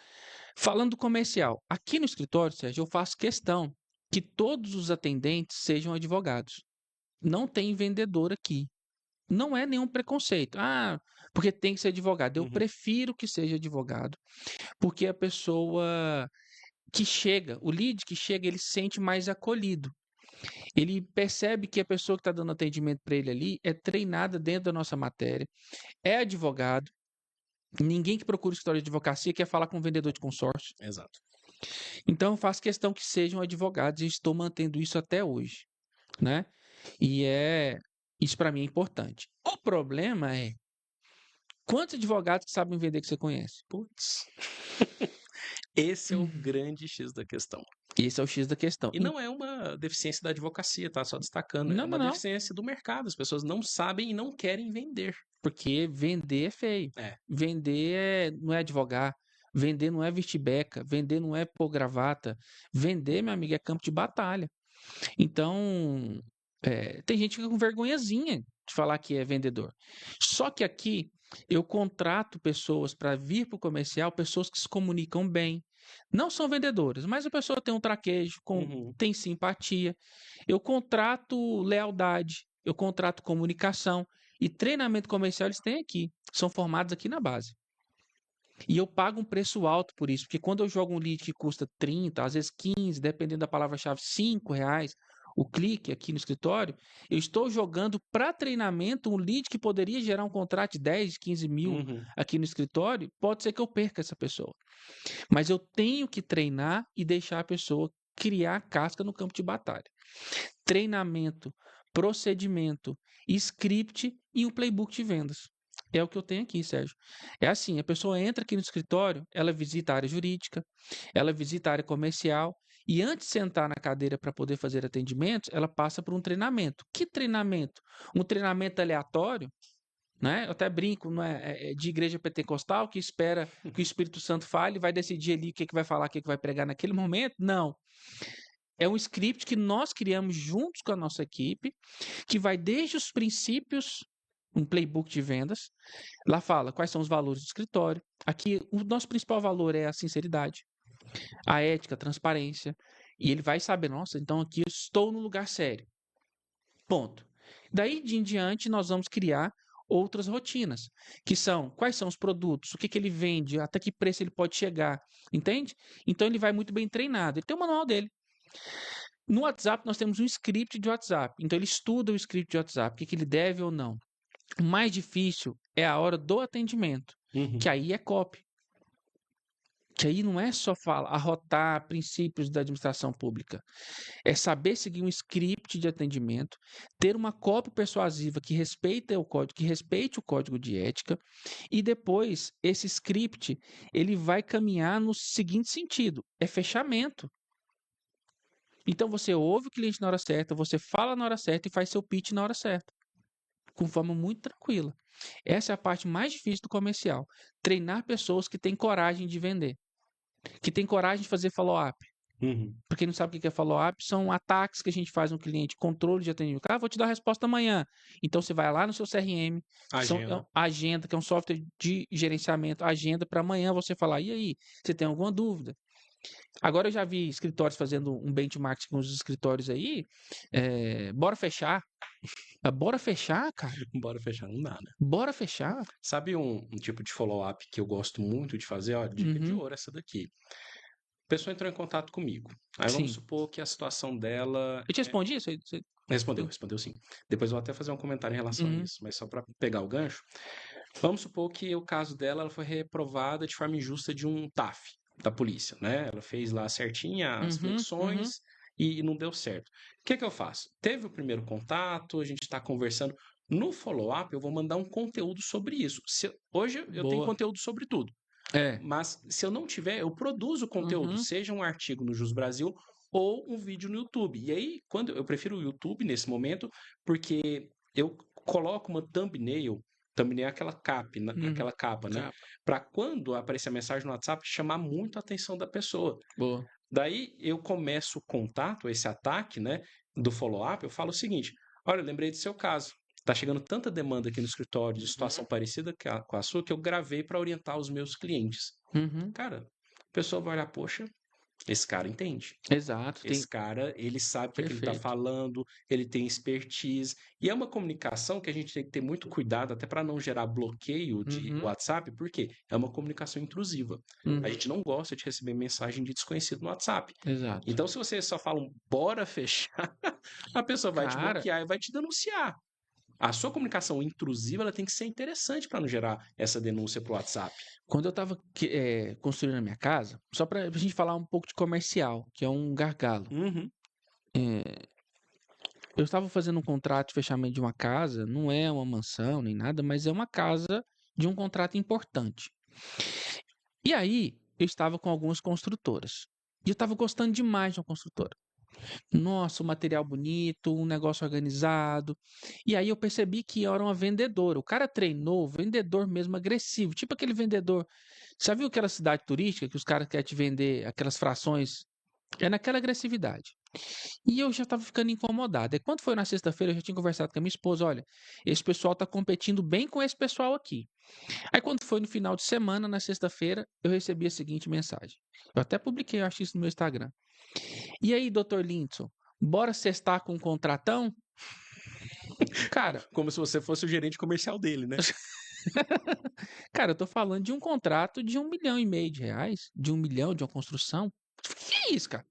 falando do comercial, aqui no escritório, Sérgio, eu faço questão que todos os atendentes sejam advogados. Não tem vendedor aqui. Não é nenhum preconceito. Porque tem que ser advogado. Eu Uhum. prefiro que seja advogado, porque a pessoa que chega, o lead que chega, ele se sente mais acolhido. Ele percebe que a pessoa que está dando atendimento para ele ali é treinada dentro da nossa matéria, é advogado. Ninguém que procura história de advocacia quer falar com um vendedor de consórcio. Exato. Então, eu faço questão que sejam advogados e estou mantendo isso até hoje, né? E isso para mim é importante. O problema é quantos advogados que sabem vender que você conhece? Putz. Esse é o grande X da questão. Esse é o X da questão. E não é uma deficiência da advocacia, tá? Só destacando. É uma Não. deficiência do mercado. As pessoas não sabem e não querem vender. Porque vender é feio. É. Vender não é advogar. Vender não é vestir beca. Vender não é pôr gravata. Vender, meu amigo, é campo de batalha. Então, tem gente que fica com vergonhazinha de falar que é vendedor. Só que aqui eu contrato pessoas para vir para o comercial, pessoas que se comunicam bem. Não são vendedoras, mas a pessoa tem um traquejo, Uhum. tem simpatia. Eu contrato lealdade, eu contrato comunicação e treinamento comercial eles têm aqui. São formados aqui na base. E eu pago um preço alto por isso, porque quando eu jogo um lead que custa 30, às vezes 15, dependendo da palavra-chave, R$ 5, o clique aqui no escritório, eu estou jogando para treinamento um lead que poderia gerar um contrato de 10, 15 mil Uhum. aqui no escritório, pode ser que eu perca essa pessoa. Mas eu tenho que treinar e deixar a pessoa criar casca no campo de batalha. Treinamento, procedimento, script e um playbook de vendas. É o que eu tenho aqui, Sérgio. É assim, a pessoa entra aqui no escritório, ela visita a área jurídica, ela visita a área comercial e antes de sentar na cadeira para poder fazer atendimentos, ela passa por um treinamento. Que treinamento? Um treinamento aleatório, né? Eu até brinco, não é de igreja pentecostal que espera que o Espírito Santo fale e vai decidir ali o que vai falar, o que vai pregar naquele momento. Não. É um script que nós criamos juntos com a nossa equipe, que vai desde os princípios, um playbook de vendas. Lá fala quais são os valores do escritório. Aqui, o nosso principal valor é a sinceridade, a ética, a transparência. E ele vai saber, nossa, então aqui eu estou no lugar sério. Ponto. Daí de em diante, nós vamos criar outras rotinas, que são quais são os produtos, o que ele vende, até que preço ele pode chegar, entende? Então ele vai muito bem treinado. Ele tem o manual dele. No WhatsApp, nós temos um script de WhatsApp. Então, ele estuda o script de WhatsApp, o que ele deve ou não. O mais difícil é a hora do atendimento, Uhum. que aí é copy. que aí não é só falar, arrotar princípios da administração pública. É saber seguir um script de atendimento, ter uma cópia persuasiva que respeite o código, de ética, e depois esse script ele vai caminhar no seguinte sentido: é fechamento. Então você ouve o cliente na hora certa, você fala na hora certa e faz seu pitch na hora certa, com forma muito tranquila. Essa é a parte mais difícil do comercial. Treinar pessoas que têm coragem de vender, que têm coragem de fazer follow-up. Uhum. Para quem não sabe o que é follow-up, são ataques que a gente faz no cliente, controle de atendimento. Ah, vou te dar a resposta amanhã. Então você vai lá no seu CRM, agenda, que é um software de gerenciamento, agenda para amanhã você falar, e aí, você tem alguma dúvida? Agora eu já vi escritórios fazendo um benchmark com os escritórios aí. Bora fechar. Bora fechar, cara. Bora fechar, não dá, né? Bora fechar. Sabe um tipo de follow-up que eu gosto muito de fazer? Ó, dica de ouro essa daqui. A pessoa entrou em contato comigo. Aí vamos Sim. supor que a situação dela... Eu te respondi isso? Respondeu sim. Depois eu vou até fazer um comentário em relação a isso, mas só para pegar o gancho. Vamos supor que o caso dela ela foi reprovada de forma injusta de um TAF da polícia, né? Ela fez lá certinha as flexões e não deu certo. O que eu faço? Teve o primeiro contato, a gente está conversando. No follow-up, eu vou mandar um conteúdo sobre isso. Hoje eu tenho conteúdo sobre tudo. Mas se eu não tiver, eu produzo conteúdo, seja um artigo no Jus Brasil ou um vídeo no YouTube. E aí, quando eu prefiro o YouTube nesse momento, porque eu coloco uma thumbnail é aquela capa, né? Para quando aparecer a mensagem no WhatsApp, chamar muito a atenção da pessoa. Boa. Daí eu começo o contato, esse ataque, né, do follow-up, eu falo o seguinte: olha, eu lembrei do seu caso. Tá chegando tanta demanda aqui no escritório de situação parecida com a sua que eu gravei para orientar os meus clientes. Cara, a pessoa vai olhar, poxa, esse cara entende. Exato. Esse cara, ele sabe o que ele está falando, ele tem expertise. E é uma comunicação que a gente tem que ter muito cuidado, até para não gerar bloqueio de WhatsApp, porque é uma comunicação intrusiva. A gente não gosta de receber mensagem de desconhecido no WhatsApp. Exato. Então, se você só fala um bora fechar, a pessoa vai te bloquear e vai te denunciar. A sua comunicação intrusiva ela tem que ser interessante para não gerar essa denúncia para o WhatsApp. Quando eu estava construindo a minha casa, só para a gente falar um pouco de comercial, que é um gargalo. Eu estava fazendo um contrato de fechamento de uma casa, não é uma mansão nem nada, mas é uma casa de um contrato importante. E aí, eu estava com algumas construtoras. E eu estava gostando demais de uma construtora. Nossa, um material bonito, um negócio organizado. E aí eu percebi que era uma vendedora. O cara treinou vendedor mesmo agressivo, tipo aquele vendedor. Já viu aquela cidade turística que os caras querem te vender aquelas frações? É naquela agressividade. E eu já estava ficando incomodado. E quando foi na sexta-feira, eu já tinha conversado com a minha esposa: olha, esse pessoal está competindo bem com esse pessoal aqui. Aí quando foi no final de semana, na sexta-feira, eu recebi a seguinte mensagem. Eu até publiquei, eu acho isso no meu Instagram. E aí, doutor Lindson, bora sextar com um contratão? Cara, como se você fosse o gerente comercial dele, né? Cara, eu tô falando de um contrato de R$1,5 milhão de 1 milhão, de uma construção. Que é isso, cara?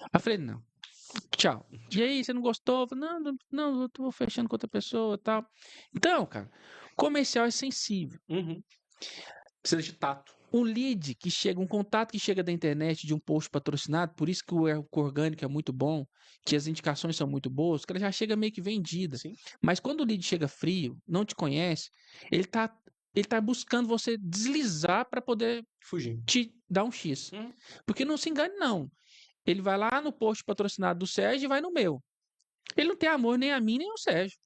Aí eu falei, não, tchau. E aí, você não gostou? Eu falei, não, eu tô fechando com outra pessoa e tal. Então, cara, comercial é sensível. Precisa de tato. Um contato que chega da internet de um post patrocinado, por isso que o orgânico é muito bom, que as indicações são muito boas, que ela já chega meio que vendida. Sim. Mas quando o lead chega frio, não te conhece, ele tá buscando você deslizar para poder fugir, te dar um X. Porque não se engane, não. Ele vai lá no post patrocinado do Sérgio e vai no meu. Ele não tem amor nem a mim, nem ao Sérgio.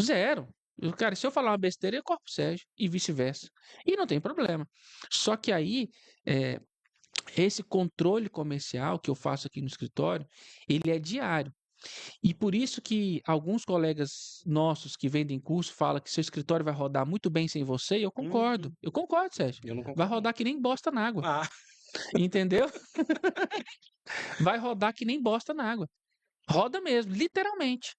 Zero. Cara, se eu falar uma besteira, eu corro o Sérgio e vice-versa. E não tem problema. Só que aí, esse controle comercial que eu faço aqui no escritório, ele é diário. E por isso que alguns colegas nossos que vendem curso falam que seu escritório vai rodar muito bem sem você, e eu concordo. Eu concordo, Sérgio. Eu não concordo. Vai rodar que nem bosta na água. Entendeu? Vai rodar que nem bosta na água. Roda mesmo, literalmente.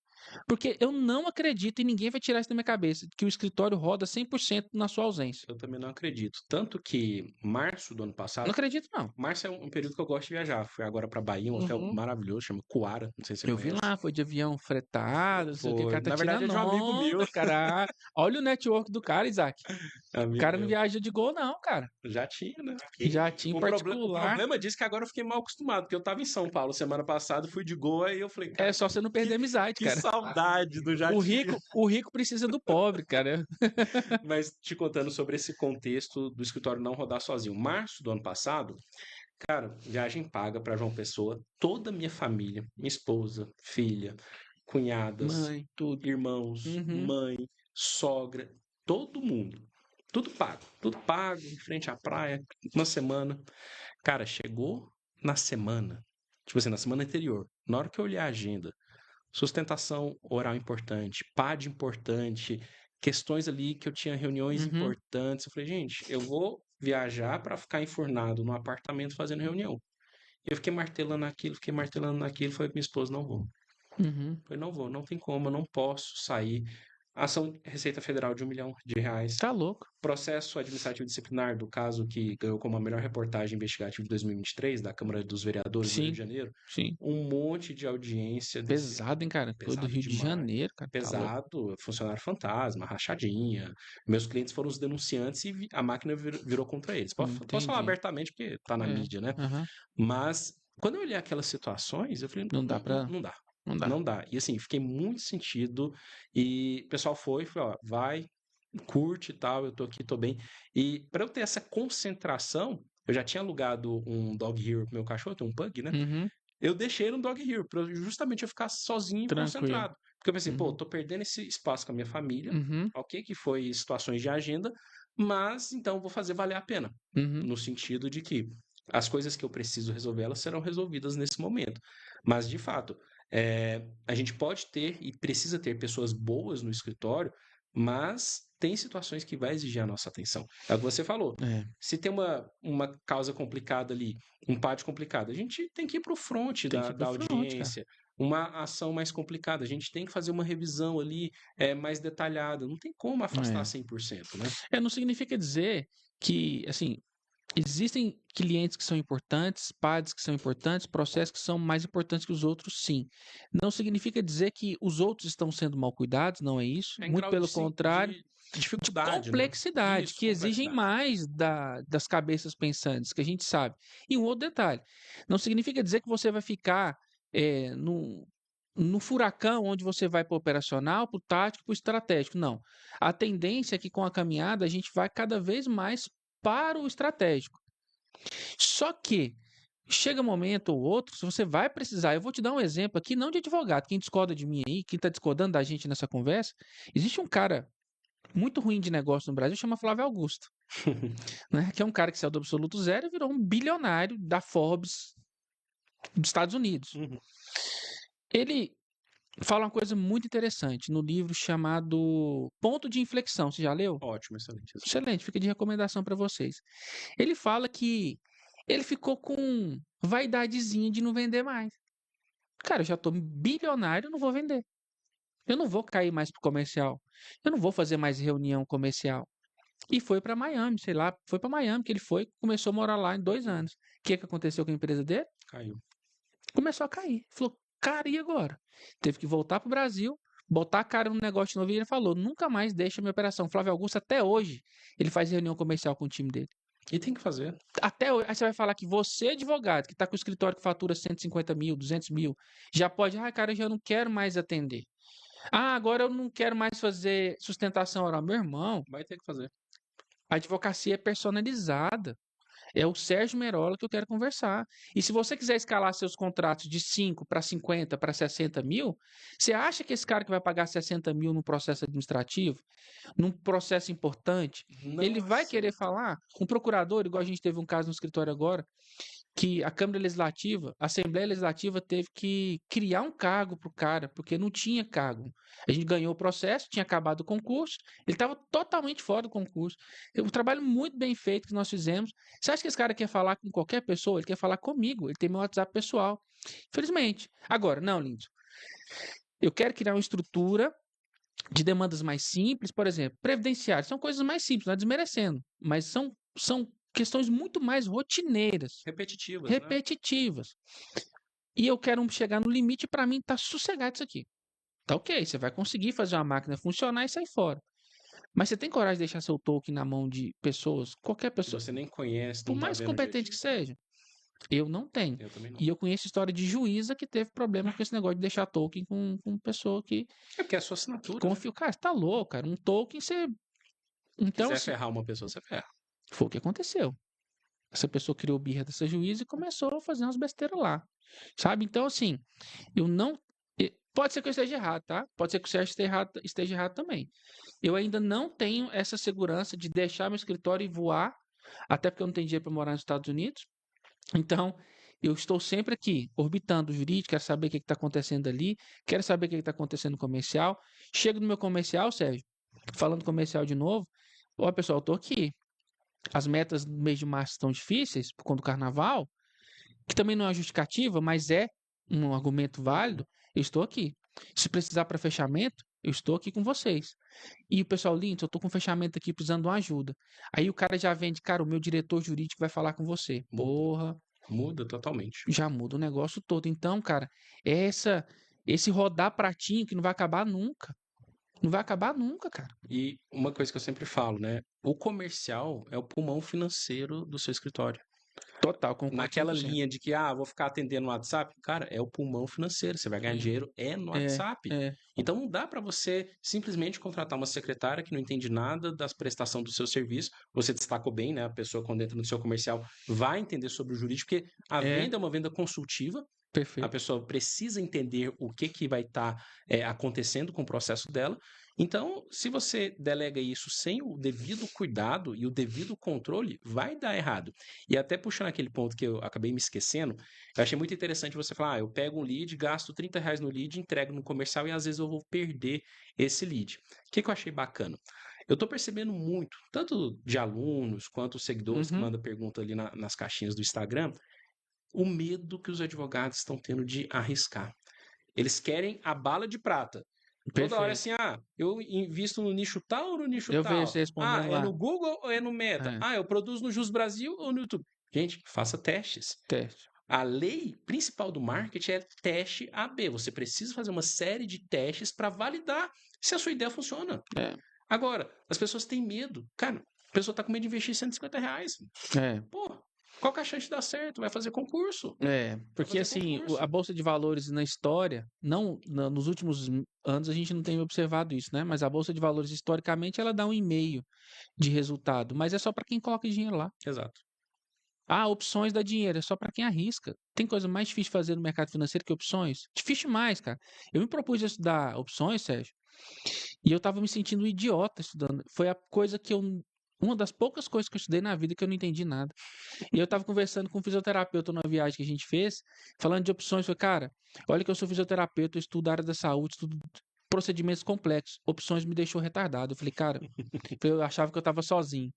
Porque eu não acredito, e ninguém vai tirar isso da minha cabeça, que o escritório roda 100% na sua ausência. Eu também não acredito. Tanto que março do ano passado... Não acredito, não. Março é um período que eu gosto de viajar. Fui agora pra Bahia, um hotel maravilhoso, chama Coara, não sei se você conhece. Eu vi lá, foi de avião fretado, não sei o que, cara tá Na verdade, é de um amigo meu. Cara. Olha o network do cara, Isaac. O cara não viaja de Gol, não, cara. Já tinha, né? Jatinho O particular. problema disso é que agora eu fiquei mal acostumado, porque eu tava em São Paulo semana passada, fui de Gol, aí eu falei, É cara, só você não perder amizade, que cara. saudade do O Jatinho. rico precisa do pobre, cara. Mas te contando sobre esse contexto do escritório não rodar sozinho. Março do ano passado, cara, viagem paga para João Pessoa, toda a minha família, minha esposa, filha, cunhadas, Mãe, tudo. irmãos, Uhum. mãe, sogra, todo mundo. Tudo pago, em frente à praia, uma semana. Cara, chegou na semana, tipo assim, na semana anterior, na hora que eu olhei a agenda, sustentação oral importante, PAD importante, questões ali que eu tinha reuniões Uhum. importantes. Eu falei, gente, eu vou viajar para ficar enfurnado no apartamento fazendo reunião. Eu fiquei martelando naquilo, falei pra minha esposa, não vou. Uhum. Falei, não vou, não tem como, eu não posso sair. Ação Receita Federal de R$ 1 milhão. Tá louco. Processo administrativo disciplinar do caso que ganhou como a melhor reportagem investigativa de 2023 da Câmara dos Vereadores do Rio de Sim, Janeiro. sim. Um monte de audiência desse. Pesado, hein, cara? Coisa do Pesado Rio de demais. Janeiro, cara. Tá louco. Pesado, funcionário fantasma, rachadinha. Meus clientes foram os denunciantes e a máquina virou contra eles. Posso falar Entendi. abertamente porque tá na É. mídia, né? Aham. Mas quando eu olhei aquelas situações, eu falei, Não dá pra. não dá. Não dá. Não dá. E assim, fiquei muito sentido. E o pessoal falou, ó, vai, curte e tal, eu tô aqui, tô bem. E para eu ter essa concentração, eu já tinha alugado um Dog Hero pro meu cachorro, tem um pug, né? Uhum. Eu deixei no Dog Hero, justamente eu ficar sozinho e Tranquilo. concentrado. Porque eu pensei, pô, Uhum. tô perdendo esse espaço com a minha família, Uhum. ok? Que foi situações de agenda, mas então eu vou fazer valer a pena. Uhum. No sentido de que as coisas que eu preciso resolver, elas serão resolvidas nesse momento. Mas, de fato, a gente pode ter e precisa ter pessoas boas no escritório, mas tem situações que vai exigir a nossa atenção. É o que você falou. É. Se tem uma causa complicada ali, um pátio complicado, a gente tem que ir para o front Tem que ir da pro front, cara. audiência. Uma ação mais complicada, a gente tem que fazer uma revisão ali mais detalhada. Não tem como afastar É. 100%, né? Não significa dizer que, assim, existem clientes que são importantes, PADs que são importantes, processos que são mais importantes que os outros, sim. Não significa dizer que os outros estão sendo mal cuidados, não é isso. É em Muito grau pelo contrário, de de dificuldade, né? complexidade, Isso, que exigem complexidade. mais das cabeças pensantes, que a gente sabe. E um outro detalhe, não significa dizer que você vai ficar no furacão onde você vai para o operacional, para o tático, para o estratégico. Não. A tendência é que com a caminhada a gente vai cada vez mais para o estratégico. Só que chega um momento ou outro, se você vai precisar, eu vou te dar um exemplo aqui, não de advogado, quem discorda de mim aí, quem está discordando da gente nessa conversa, existe um cara muito ruim de negócio no Brasil, chama Flávio Augusto, né? Que é um cara que saiu do absoluto zero e virou um bilionário da Forbes dos Estados Unidos. Uhum. Ele fala uma coisa muito interessante no livro chamado Ponto de Inflexão. Você já leu? Ótimo, excelente. Excelente, fica de recomendação para vocês. Ele fala que ele ficou com vaidadezinha de não vender mais. Cara, eu já tô bilionário, não vou vender. Eu não vou cair mais pro comercial. Eu não vou fazer mais reunião comercial. E foi para Miami, sei lá, foi para Miami que ele foi, começou a morar lá em 2 anos. O que aconteceu com a empresa dele? Caiu. Começou a cair. Falou, cara, e agora? Teve que voltar pro Brasil, botar a cara no negócio novo e ele falou, nunca mais deixa minha operação. Flávio Augusto, até hoje, ele faz reunião comercial com o time dele. E tem que fazer. Até hoje, aí você vai falar que você, advogado, que está com o escritório que fatura 150 mil, 200 mil, já pode, cara, eu já não quero mais atender. Agora eu não quero mais fazer sustentação oral. Meu irmão, Vai ter que fazer. a advocacia é personalizada. É o Sérgio Merola que eu quero conversar. E se você quiser escalar seus contratos de 5 para 50, para 60 mil, você acha que esse cara que vai pagar 60 mil num processo administrativo, num processo importante, Não ele vai querer aceita. falar? Um procurador, igual a gente teve um caso no escritório agora, que a Câmara Legislativa, a Assembleia Legislativa teve que criar um cargo para o cara, porque não tinha cargo. A gente ganhou o processo, tinha acabado o concurso, ele estava totalmente fora do concurso. Um trabalho muito bem feito que nós fizemos. Você acha que esse cara quer falar com qualquer pessoa? Ele quer falar comigo, ele tem meu WhatsApp pessoal. Infelizmente. Agora, não, Lindo. Eu quero criar uma estrutura de demandas mais simples, por exemplo, previdenciário. São coisas mais simples, não é desmerecendo, mas são questões muito mais rotineiras, Repetitivas, né? repetitivas. E eu quero chegar no limite para mim tá sossegado isso aqui. Tá ok, você vai conseguir fazer uma máquina funcionar e sair fora. Mas você tem coragem de deixar seu token na mão de pessoas, qualquer Que pessoa, você nem conhece, por não tá mais vendo o dia a competente que dia. seja? Eu não tenho. Eu também não. E eu conheço história de juíza que teve problema com esse negócio de deixar token com pessoa É porque é a sua que assinatura, né? confia. Cara, você tá louco, cara. Um token você. Então, Quiser assim, ferrar uma pessoa, você ferra. foi o que aconteceu. Essa pessoa criou birra dessa juíza e começou a fazer umas besteiras lá. Sabe? Então, assim, eu não. Pode ser que eu esteja errado, tá? Pode ser que o Sérgio esteja errado também. Eu ainda não tenho essa segurança de deixar meu escritório e voar, até porque eu não tenho dinheiro para morar nos Estados Unidos. Então, eu estou sempre aqui, orbitando o jurídico, quero saber o que está acontecendo ali, quero saber o que está acontecendo no comercial. Chego no meu comercial, Sérgio, falando comercial de novo. Ó, pessoal, eu estou aqui. As metas do mês de março estão difíceis, por conta do carnaval, que também não é justificativa, mas é um argumento válido. Eu estou aqui. Se precisar para fechamento, eu estou aqui com vocês. E o pessoal, Linton, eu estou com fechamento aqui precisando de uma ajuda. Aí o cara já vende, cara, o meu diretor jurídico vai falar com você. Muda. Porra, Muda totalmente. já muda o negócio todo. Então, cara, é esse rodar pratinho que não vai acabar nunca. Não vai acabar nunca, cara. E uma coisa que eu sempre falo, né? O comercial é o pulmão financeiro do seu escritório. Total, concordo Naquela 100%. linha de que, vou ficar atendendo no WhatsApp, cara, é o pulmão financeiro. Você vai ganhar dinheiro no É, WhatsApp. é, Então não dá para você simplesmente contratar uma secretária que não entende nada das prestações do seu serviço. Você destacou bem, né? A pessoa, quando entra no seu comercial, vai entender sobre o jurídico, porque a é, venda é uma venda consultiva. A perfeito. pessoa precisa entender o que vai estar acontecendo com o processo dela. Então, se você delega isso sem o devido cuidado e o devido controle, vai dar errado. E até puxando aquele ponto que eu acabei me esquecendo, eu achei muito interessante você falar: eu pego um lead, gasto R$ 30 no lead, entrego no comercial e às vezes eu vou perder esse lead. O que eu achei bacana? Eu estou percebendo muito, tanto de alunos quanto seguidores que Uhum, mandam pergunta ali nas caixinhas do Instagram, o medo que os advogados estão tendo de arriscar. Eles querem a bala de prata. Toda hora é perfeito. assim, eu invisto no nicho tal ou no nicho Eu vejo tal? você respondendo É lá. no Google ou é no Meta? É, Eu produzo no Jus Brasil ou no YouTube? Gente, faça testes. teste. A lei principal do marketing é teste AB. Você precisa fazer uma série de testes para validar se a sua ideia funciona. É, Agora, as pessoas têm medo. Cara, a pessoa está com medo de investir R$ 150. é. Pô, qual que é a chance de dar certo? Vai fazer concurso. É, Vai porque fazer assim, a concurso. Bolsa de Valores na história, não, nos últimos anos a gente não tem observado isso, né? Mas a Bolsa de Valores, historicamente, ela dá 1,5 de resultado, mas é só para quem coloca dinheiro lá. Exato. Opções dá dinheiro, é só para quem arrisca. Tem coisa mais difícil de fazer no mercado financeiro que opções? Difícil demais, cara. Eu me propus a estudar opções, Sérgio, e eu tava me sentindo um idiota estudando. Foi a coisa que uma das poucas coisas que eu estudei na vida que eu não entendi nada. E eu tava conversando com um fisioterapeuta numa viagem que a gente fez, falando de opções. Falei, cara, olha que eu sou fisioterapeuta, eu estudo a área da saúde, estudo procedimentos complexos. Opções me deixou retardado. Eu falei, cara, eu achava que eu tava sozinho.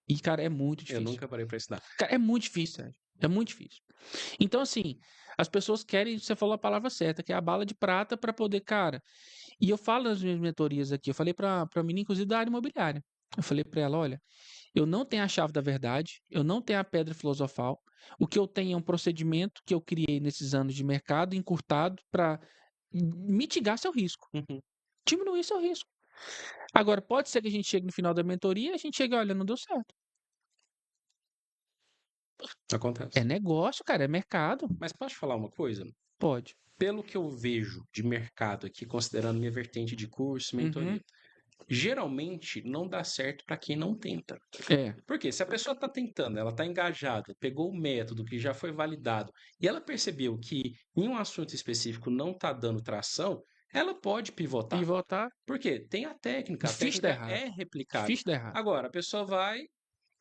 E, cara, é muito Eu difícil. nunca parei para estudar. Cara, é muito difícil, Sérgio. É muito difícil. Então, assim, as pessoas querem, você falou a palavra certa, que é a bala de prata para poder, cara. E eu falo nas minhas mentorias aqui, eu falei pra menina, inclusive, da área imobiliária. Eu falei pra ela, olha, eu não tenho a chave da verdade, eu não tenho a pedra filosofal. O que eu tenho é um procedimento que eu criei nesses anos de mercado, encurtado, para mitigar seu risco, Uhum. diminuir seu risco. Agora, pode ser que a gente chegue no final da mentoria e a gente chegue, olha, não deu certo. É Acontece. negócio, cara, é mercado. Mas posso te falar uma coisa? Pode. Pelo que eu vejo de mercado aqui, considerando minha vertente de curso, Uhum. mentoria, geralmente não dá certo para quem não tenta. É, Porque se a pessoa está tentando, ela está engajada, pegou o método que já foi validado e ela percebeu que em um assunto específico não está dando tração, ela pode pivotar. pivotar, Porque tem a difícil dar técnica errado. é replicável. Difícil dar errado. Agora, a pessoa vai,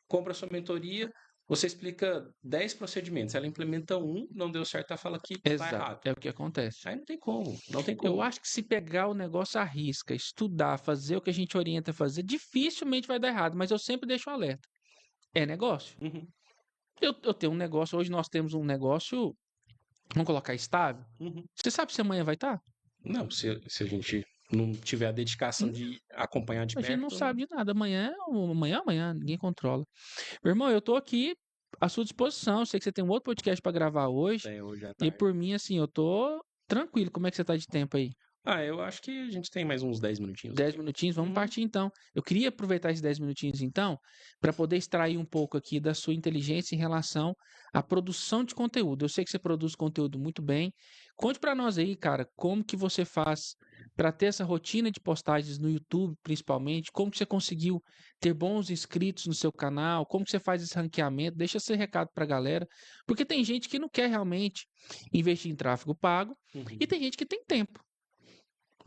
compra sua mentoria, você explica 10 procedimentos, ela implementa um, não deu certo, ela fala que tá Exato, errado. é o que acontece. Aí não tem como, não tem Eu como. acho que se pegar o negócio à risca, estudar, fazer o que a gente orienta a fazer, dificilmente vai dar errado, mas eu sempre deixo um alerta. É negócio. Uhum, Eu tenho um negócio, hoje nós temos um negócio, vamos colocar estável. uhum. Você sabe se amanhã vai estar? Não, se a gente não tiver a dedicação de acompanhar de A gente não perto, sabe de nada. Amanhã, ninguém controla. Meu irmão, eu tô aqui à sua disposição. Eu sei que você tem um outro podcast para gravar hoje. hoje à E tarde. por mim, assim, eu tô tranquilo. Como é que você tá de tempo aí? Eu acho que a gente tem mais uns 10 minutinhos 10 aqui. minutinhos, vamos Uhum. partir então. Eu queria aproveitar esses 10 minutinhos então, para poder extrair um pouco aqui da sua inteligência em relação à produção de conteúdo. Eu sei que você produz conteúdo muito bem. Conte para nós aí, cara, como que você faz para ter essa rotina de postagens no YouTube, principalmente, como que você conseguiu ter bons inscritos no seu canal, como que você faz esse ranqueamento, deixa esse recado para a galera, porque tem gente que não quer realmente investir em tráfego pago e Uhum. tem gente que tem tempo,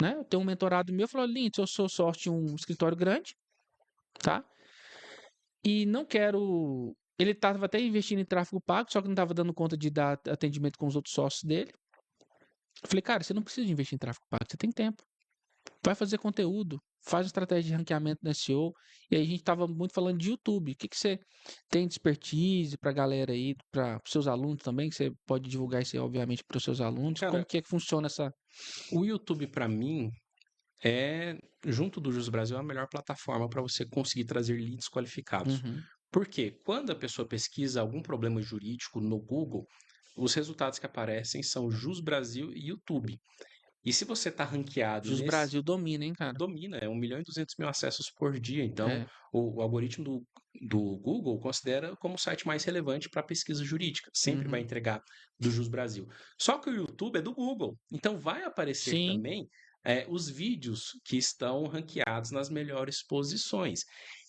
né? Eu tenho um mentorado meu, falou, Lindsay, eu sou sócio de um escritório grande, tá? E não quero... Ele estava até investindo em tráfego pago, só que não estava dando conta de dar atendimento com os outros sócios dele. Eu falei, cara, você não precisa de investir em tráfego pago, você tem tempo. Vai fazer conteúdo, faz uma estratégia de ranqueamento no SEO. E aí a gente estava muito falando de YouTube. O que, que você tem de expertise para a galera aí, para os seus alunos também, que você pode divulgar isso aí, obviamente, para os seus alunos. Como Cara, que é que funciona essa... o YouTube, para mim, junto do Jus Brasil, a melhor plataforma para você conseguir trazer leads qualificados. Uhum, Porque quando a pessoa pesquisa algum problema jurídico no Google, os resultados que aparecem são Jus Brasil e YouTube. E se você está ranqueado Jus nesse, Brasil domina, hein, cara? domina, 1.200.000 acessos por dia. Então, É. o algoritmo do Google considera como o site mais relevante para pesquisa jurídica. Sempre vai Uhum. entregar do Jus Brasil. Só que o YouTube é do Google. Então, vai aparecer Sim. também os vídeos que estão ranqueados nas melhores posições.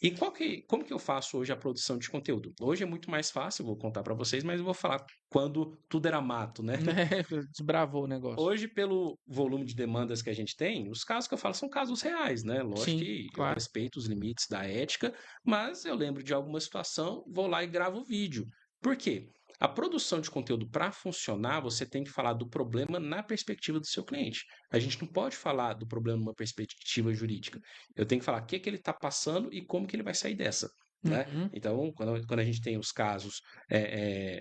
E como que eu faço hoje a produção de conteúdo? Hoje é muito mais fácil, vou contar para vocês, mas eu vou falar quando tudo era mato, né? É, desbravou o negócio. Hoje, pelo volume de demandas que a gente tem, os casos que eu falo são casos reais, né? Lógico Sim, que eu claro. respeito os limites da ética, mas eu lembro de alguma situação, vou lá e gravo o vídeo. Por quê? A produção de conteúdo para funcionar, você tem que falar do problema na perspectiva do seu cliente. A gente não pode falar do problema numa perspectiva jurídica. Eu tenho que falar o que ele está passando e como que ele vai sair dessa. Né? Uhum. Então, quando a gente tem os casos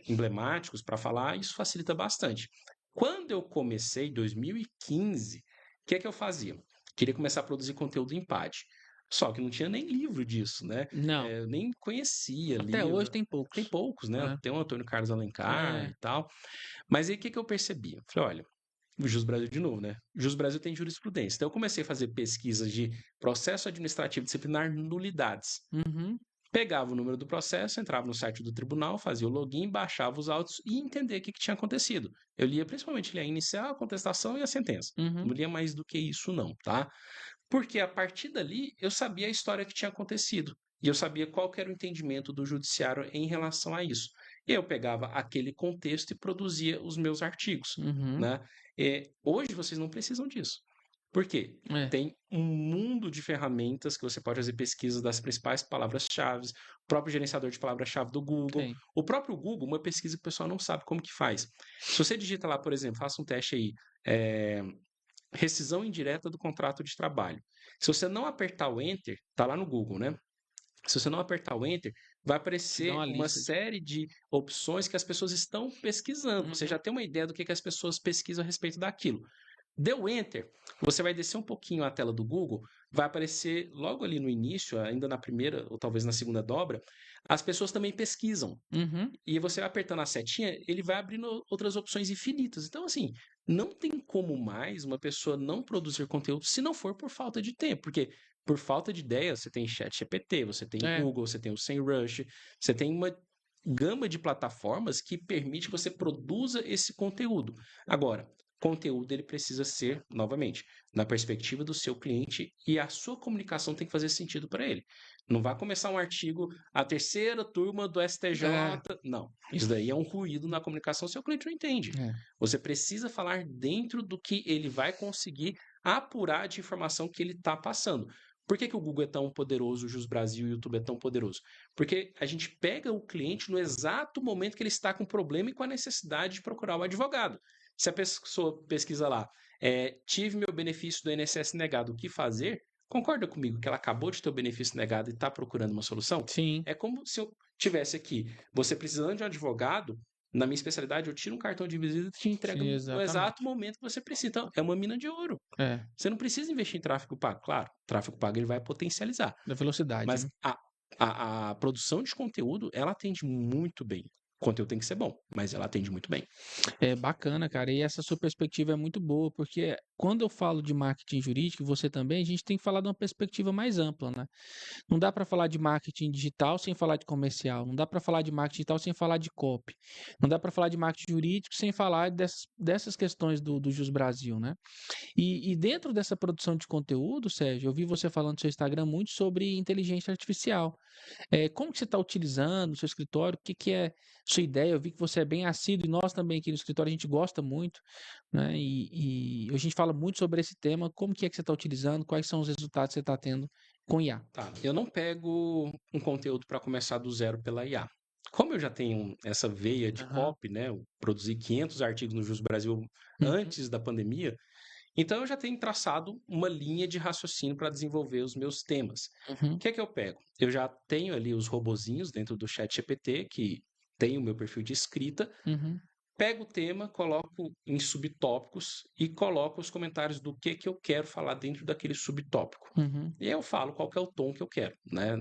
emblemáticos para falar, isso facilita bastante. Quando eu comecei, em 2015, o que é que eu fazia? Queria começar a produzir conteúdo em PAD. Só que não tinha nem livro disso, né? Não. Eu nem conhecia Até hoje livro. tem Tem poucos. poucos, né? É. Tem o Antônio Carlos Alencar É. e tal. Mas aí o que que eu percebi? Eu falei, olha, o Jus Brasil de novo, né? O Jus Brasil tem jurisprudência. Então eu comecei a fazer pesquisas de processo administrativo disciplinar nulidades. Uhum. Pegava o número do processo, entrava no site do tribunal, fazia o login, baixava os autos e entendia o que tinha acontecido. Eu lia principalmente a inicial, a contestação e a sentença. Uhum. Não lia mais do que isso, não, tá? Porque a partir dali eu sabia a história que tinha acontecido. E eu sabia qual que era o entendimento do judiciário em relação a isso. E eu pegava aquele contexto e produzia os meus artigos. Uhum. Né? Hoje vocês não precisam disso. Por quê? É. Tem um mundo de ferramentas que você pode fazer pesquisa das principais palavras-chave, o próprio gerenciador de palavras-chave do Google. Tem. O próprio Google, uma pesquisa que o pessoal não sabe como que faz. Se você digita lá, por exemplo, faça um teste aí, rescisão indireta do contrato de trabalho. Se você não apertar o Enter, tá lá no Google, né? Se você não apertar o Enter, vai Te dá aparecer uma uma lista de. série de opções que as pessoas estão pesquisando. Você Uhum. já tem uma ideia do que as pessoas pesquisam a respeito daquilo. Deu Enter, você vai descer um pouquinho a tela do Google, vai aparecer logo ali no início, ainda na primeira ou talvez na segunda dobra, as pessoas também pesquisam. Uhum. E você vai apertando a setinha, ele vai abrindo outras opções infinitas. Então, assim, não tem como mais uma pessoa não produzir conteúdo se não for por falta de tempo. Porque por falta de ideia, você tem ChatGPT, você tem É. Google, você tem o SEMrush, você tem uma gama de plataformas que permite que você produza esse conteúdo. Agora, conteúdo ele precisa ser, novamente, na perspectiva do seu cliente e a sua comunicação tem que fazer sentido para ele. Não vai começar um artigo, a terceira turma do É. STJ. Não. Isso daí é um ruído na comunicação, seu cliente não entende. É. Você precisa falar dentro do que ele vai conseguir apurar de informação que ele está passando. Por que, que o Google é tão poderoso, o Jus Brasil e o YouTube é tão poderoso? Porque a gente pega o cliente no exato momento que ele está com problema e com a necessidade de procurar o advogado. Se a pessoa pesquisa lá, tive meu benefício do INSS negado, o que fazer? Concorda comigo que ela acabou de ter o benefício negado e está procurando uma solução? Sim. É como se eu tivesse aqui, você precisando de um advogado, na minha especialidade, eu tiro um cartão de visita e te entrego Sim, no exato exatamente. momento que você precisa. Então, é uma mina de ouro. É. Você não precisa investir em tráfego pago. Claro, tráfego pago ele vai potencializar. Da velocidade, Mas né? a produção de conteúdo, ela atende muito bem. O conteúdo tem que ser bom, mas ela atende muito bem. É bacana, cara. E essa sua perspectiva é muito boa, porque quando eu falo de marketing jurídico, você também, a gente tem que falar de uma perspectiva mais ampla, né? Não dá para falar de marketing digital sem falar de comercial. Não dá para falar de marketing digital sem falar de copy. Não dá para falar de marketing jurídico sem falar dessas questões do Jus Brasil, né? E dentro dessa produção de conteúdo, Sérgio, eu vi você falando no seu Instagram muito sobre inteligência artificial. Como que você está utilizando no seu escritório? O que, que é sua ideia? Eu vi que você é bem assíduo e nós também aqui no escritório a gente gosta muito, né? E a gente fala muito sobre esse tema. Como que é que você está utilizando? Quais são os resultados que você está tendo com IA? Tá, eu não pego um conteúdo para começar do zero pela IA. Como eu já tenho essa veia de Aham. copy, né? Eu produzi 500 artigos no Jus Brasil Uhum. antes da pandemia, então eu já tenho traçado uma linha de raciocínio para desenvolver os meus temas. O Uhum. que é que eu pego? Eu já tenho ali os robozinhos dentro do ChatGPT que tem o meu perfil de escrita. Uhum. Pego o tema, coloco em subtópicos e coloco os comentários do que eu quero falar dentro daquele subtópico. Uhum. E aí eu falo qual que é o tom que eu quero, né?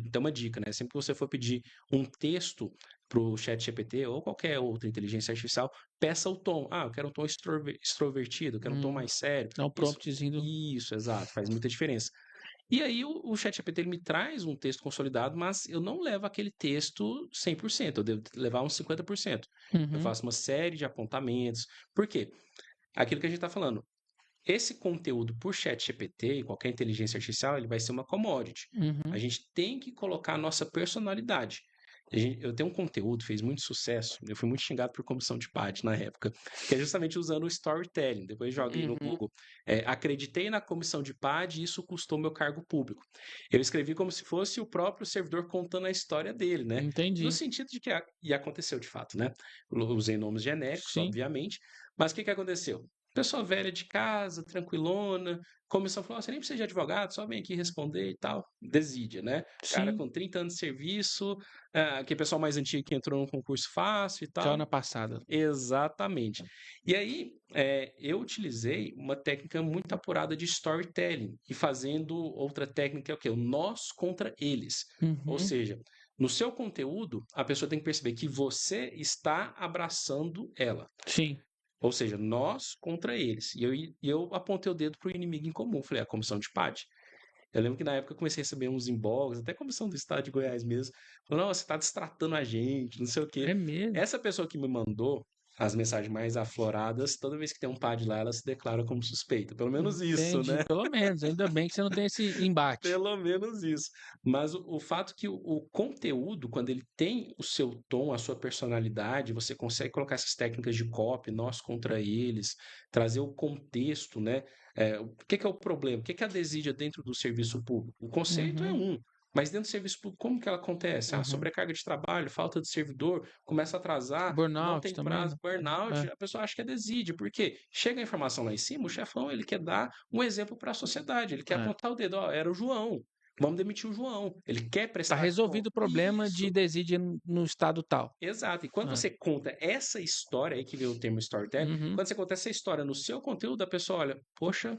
Então uma dica, né? Sempre que você for pedir um texto para o ChatGPT ou qualquer outra inteligência artificial, peça o tom. Ah, eu quero um tom extrovertido, eu quero um tom Hum. mais sério. Dá um Isso, promptzinho. isso, exato, faz muita diferença. E aí o ChatGPT ele me traz um texto consolidado, mas eu não levo aquele texto 100%, eu devo levar uns 50%. Eu Uhum. faço uma série de apontamentos. Por quê? Aquilo que a gente está falando. Esse conteúdo por ChatGPT e qualquer inteligência artificial, ele vai ser uma commodity. A Uhum. gente tem que colocar a nossa personalidade. Eu tenho um conteúdo, fez muito sucesso. Eu fui muito xingado por comissão de PAD na época, que é justamente usando o storytelling. Depois joguei no Uhum. Google. Acreditei na comissão de PAD e isso custou meu cargo público. Eu escrevi como se fosse o próprio servidor contando a história dele, né? No Entendi. sentido de que e aconteceu de fato, né? Usei nomes genéricos, Sim. obviamente, mas o que aconteceu? Pessoa velha de casa, tranquilona, comissão falou: você nem precisa de advogado, só vem aqui responder e tal. Desídia, né? Cara Sim. com 30 anos de serviço, que pessoal mais antigo que entrou no concurso fácil e Caiu tal. na passada. Exatamente. E aí, eu utilizei uma técnica muito apurada de storytelling e fazendo outra técnica, que é o quê? O nós contra eles. Ou Uhum. seja, no seu conteúdo, a pessoa tem que perceber que você está abraçando ela. Sim. Ou seja, nós contra eles. E eu apontei o dedo para o inimigo em comum. Falei, a comissão de PAD. Eu lembro que na época eu comecei a receber uns inbox, até a comissão do estado de Goiás mesmo. Falou, não, você está destratando a gente, não sei o quê. É mesmo. Essa pessoa que me mandou as mensagens mais afloradas, toda vez que tem um PAD lá, ela se declara como suspeita. Pelo menos isso, Entendi. né? Pelo menos. Ainda bem que você não tem esse embate. Pelo menos isso. Mas o fato que o conteúdo, quando ele tem o seu tom, a sua personalidade, você consegue colocar essas técnicas de copy, nós contra eles, trazer o contexto, né? O que que é o problema? O que que é a desídia dentro do serviço público? O conceito é Uhum. um. Mas dentro do serviço público, como que ela acontece? Ah, Uhum. sobrecarga de trabalho, falta de servidor, começa a atrasar, não Burnout tem também, né? prazo, burnout, É. a pessoa acha que é desídia. Por quê? Chega a informação lá em cima, o chefão ele quer dar um exemplo para a sociedade. Ele quer É. apontar o dedo, ó, era o João. Vamos demitir o João. Ele quer Tá prestar resolvido conta. o problema de Isso, desídia no estado tal. exato. E quando É. você conta essa história, aí que veio o termo storytelling, Uhum. quando você conta essa história no seu conteúdo, a pessoa olha, poxa,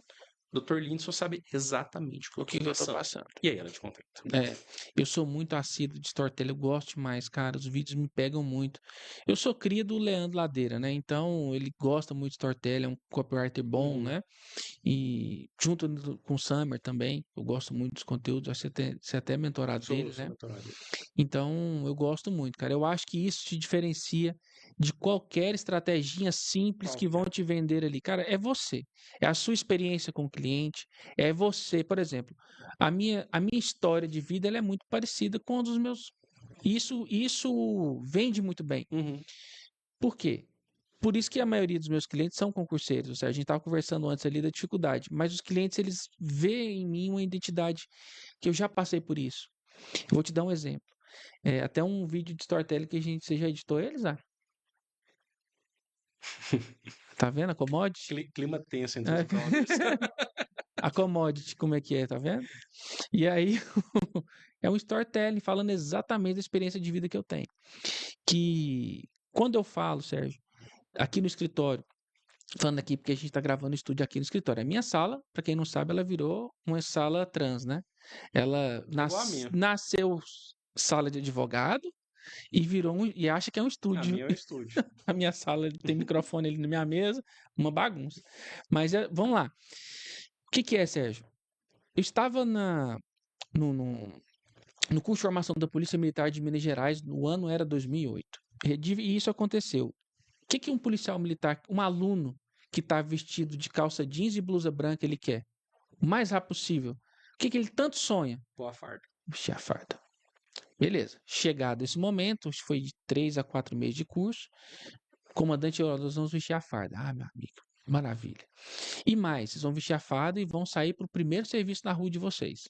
Dr. Lindson sabe exatamente o que eu O que estou que eu tô passando. passando? E aí ela te contrata. É, eu sou muito assíduo de storytelling, eu gosto demais, cara. Os vídeos me pegam muito. Eu sou cria do Leandro Ladeira, né? Então ele gosta muito de storytelling, é um copywriter bom, Uhum. né? E junto com o Summer também, eu gosto muito dos conteúdos, acho que você é até mentorado Sou, deles, sou né? mentorado. Então eu gosto muito, cara. Eu acho que isso te diferencia de qualquer estratégia simples que vão Qualquer. te vender ali. Cara, é você. É a sua experiência com o cliente, é você, por exemplo. A minha história de vida ela é muito parecida com a dos meus. Isso vende muito bem. Uhum. Por quê? Por isso que a maioria dos meus clientes são concurseiros. Ou seja, a gente estava conversando antes ali da dificuldade, mas os clientes eles veem em mim uma identidade que eu já passei por isso. Eu vou te dar um exemplo. Até um vídeo de storytelling que você já editou eles, ah? Tá vendo a commodity? Clima tenso entre os É, brothers. a commodity, como é que é, tá vendo? E aí, é um storytelling falando exatamente da experiência de vida que eu tenho. Que quando eu falo, Sérgio, aqui no escritório, falando aqui porque a gente tá gravando o estúdio aqui no escritório, a minha sala, pra quem não sabe, ela virou uma sala trans, né? Ela Igual a minha. nasceu sala de advogado, e e acha que é um A estúdio. minha é o estúdio. A minha sala tem microfone ali na minha mesa, uma bagunça. Mas vamos lá. O que é, Sérgio? Eu estava no, no, no curso de formação da Polícia Militar de Minas Gerais, no ano era 2008. E isso aconteceu. O que um policial militar, um aluno que está vestido de calça jeans e blusa branca, ele quer? O mais rápido possível. O que ele tanto sonha? Boa farda. Vestir a farda. Beleza. Chegado esse momento, foi de 3 a 4 meses de curso, comandante, nós vamos vestir a farda. Ah, meu amigo, maravilha. E mais, vocês vão vestir a farda e vão sair para o primeiro serviço na rua de vocês.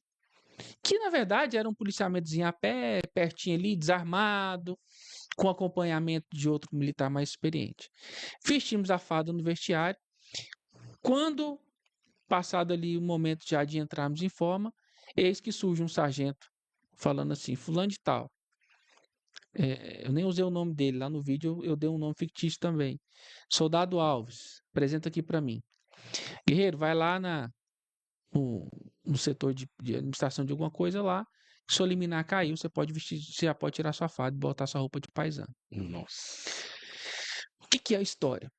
Que, na verdade, era um policiamentozinho a pé, pertinho ali, desarmado, com acompanhamento de outro militar mais experiente. Vestimos a farda no vestiário. Quando, passado ali o momento já de entrarmos em forma, eis que surge um sargento falando assim, fulano de tal. Eu nem usei o nome dele, lá no vídeo eu dei um nome fictício também. Soldado Alves, apresenta aqui para mim. Guerreiro, vai lá no setor de administração de alguma coisa lá, se o liminar caiu, você pode vestir, você já pode tirar sua farda e botar sua roupa de paisano. Nossa. O que é a história?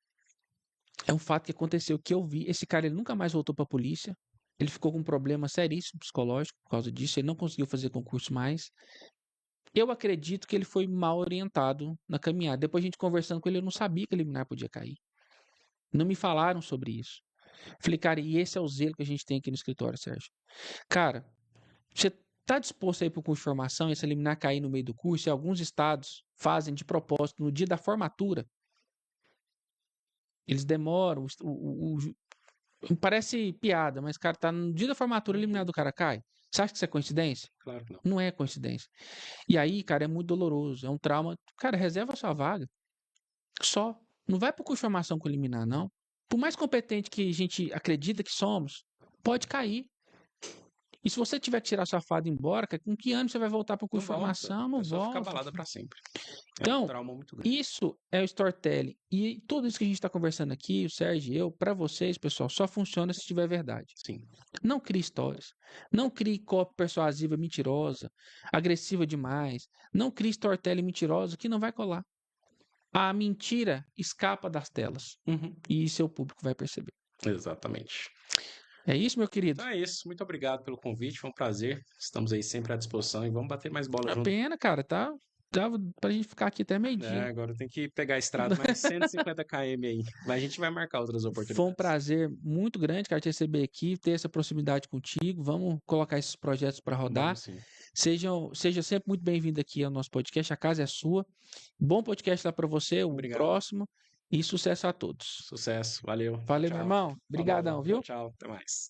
É um fato que aconteceu, que eu vi. Esse cara ele nunca mais voltou para a polícia. Ele ficou com um problema seríssimo psicológico por causa disso. Ele não conseguiu fazer concurso mais. Eu acredito que ele foi mal orientado na caminhada. Depois a gente conversando com ele, eu não sabia que o liminar podia cair. Não me falaram sobre isso. Falei, cara, e esse é o zelo que a gente tem aqui no escritório, Sérgio. Cara, você está disposto a ir para o curso de formação e esse liminar cair no meio do curso? E alguns estados fazem de propósito no dia da formatura. Eles demoram. Parece piada, mas, cara, tá no dia da formatura, eliminado, o cara cai. Você acha que isso é coincidência? Claro que não. Não é coincidência. E aí, cara, é muito doloroso. É um trauma. Cara, reserva a sua vaga. Só. Não vai pro curso de formação com eliminar, não. Por mais competente que a gente acredita que somos, pode cair. E se você tiver que tirar sua farda e ir embora, cara, com que ano você vai voltar pro curso de formação? Não É só ficar volta. balada pra sempre. É Então, um trauma muito grande. isso é o storytelling. E tudo isso que a gente está conversando aqui, o Sérgio e eu, para vocês, pessoal, só funciona se tiver verdade. Sim. Não crie histórias. Não crie copy persuasiva mentirosa, agressiva demais. Não crie storytelling mentirosa que não vai colar. A mentira escapa das telas. Uhum. E seu público vai perceber. Exatamente. É isso, meu querido? Então é isso. Muito obrigado pelo convite. Foi um prazer. Estamos aí sempre à disposição e vamos bater mais bola É junto. pena, cara, tá? Dava pra gente ficar aqui até meio-dia. Agora tem que pegar a estrada mais 150 km aí. Mas a gente vai marcar outras oportunidades. Foi um prazer muito grande, cara, te receber aqui, ter essa proximidade contigo. Vamos colocar esses projetos para rodar. Vamos sim. Seja sempre muito bem-vindo aqui ao nosso podcast. A casa é sua. Bom podcast lá para você, o Obrigado. próximo. E sucesso a todos. Sucesso. Valeu. Valeu, Tchau. meu irmão. Obrigadão, Falou. viu? Tchau. Até mais.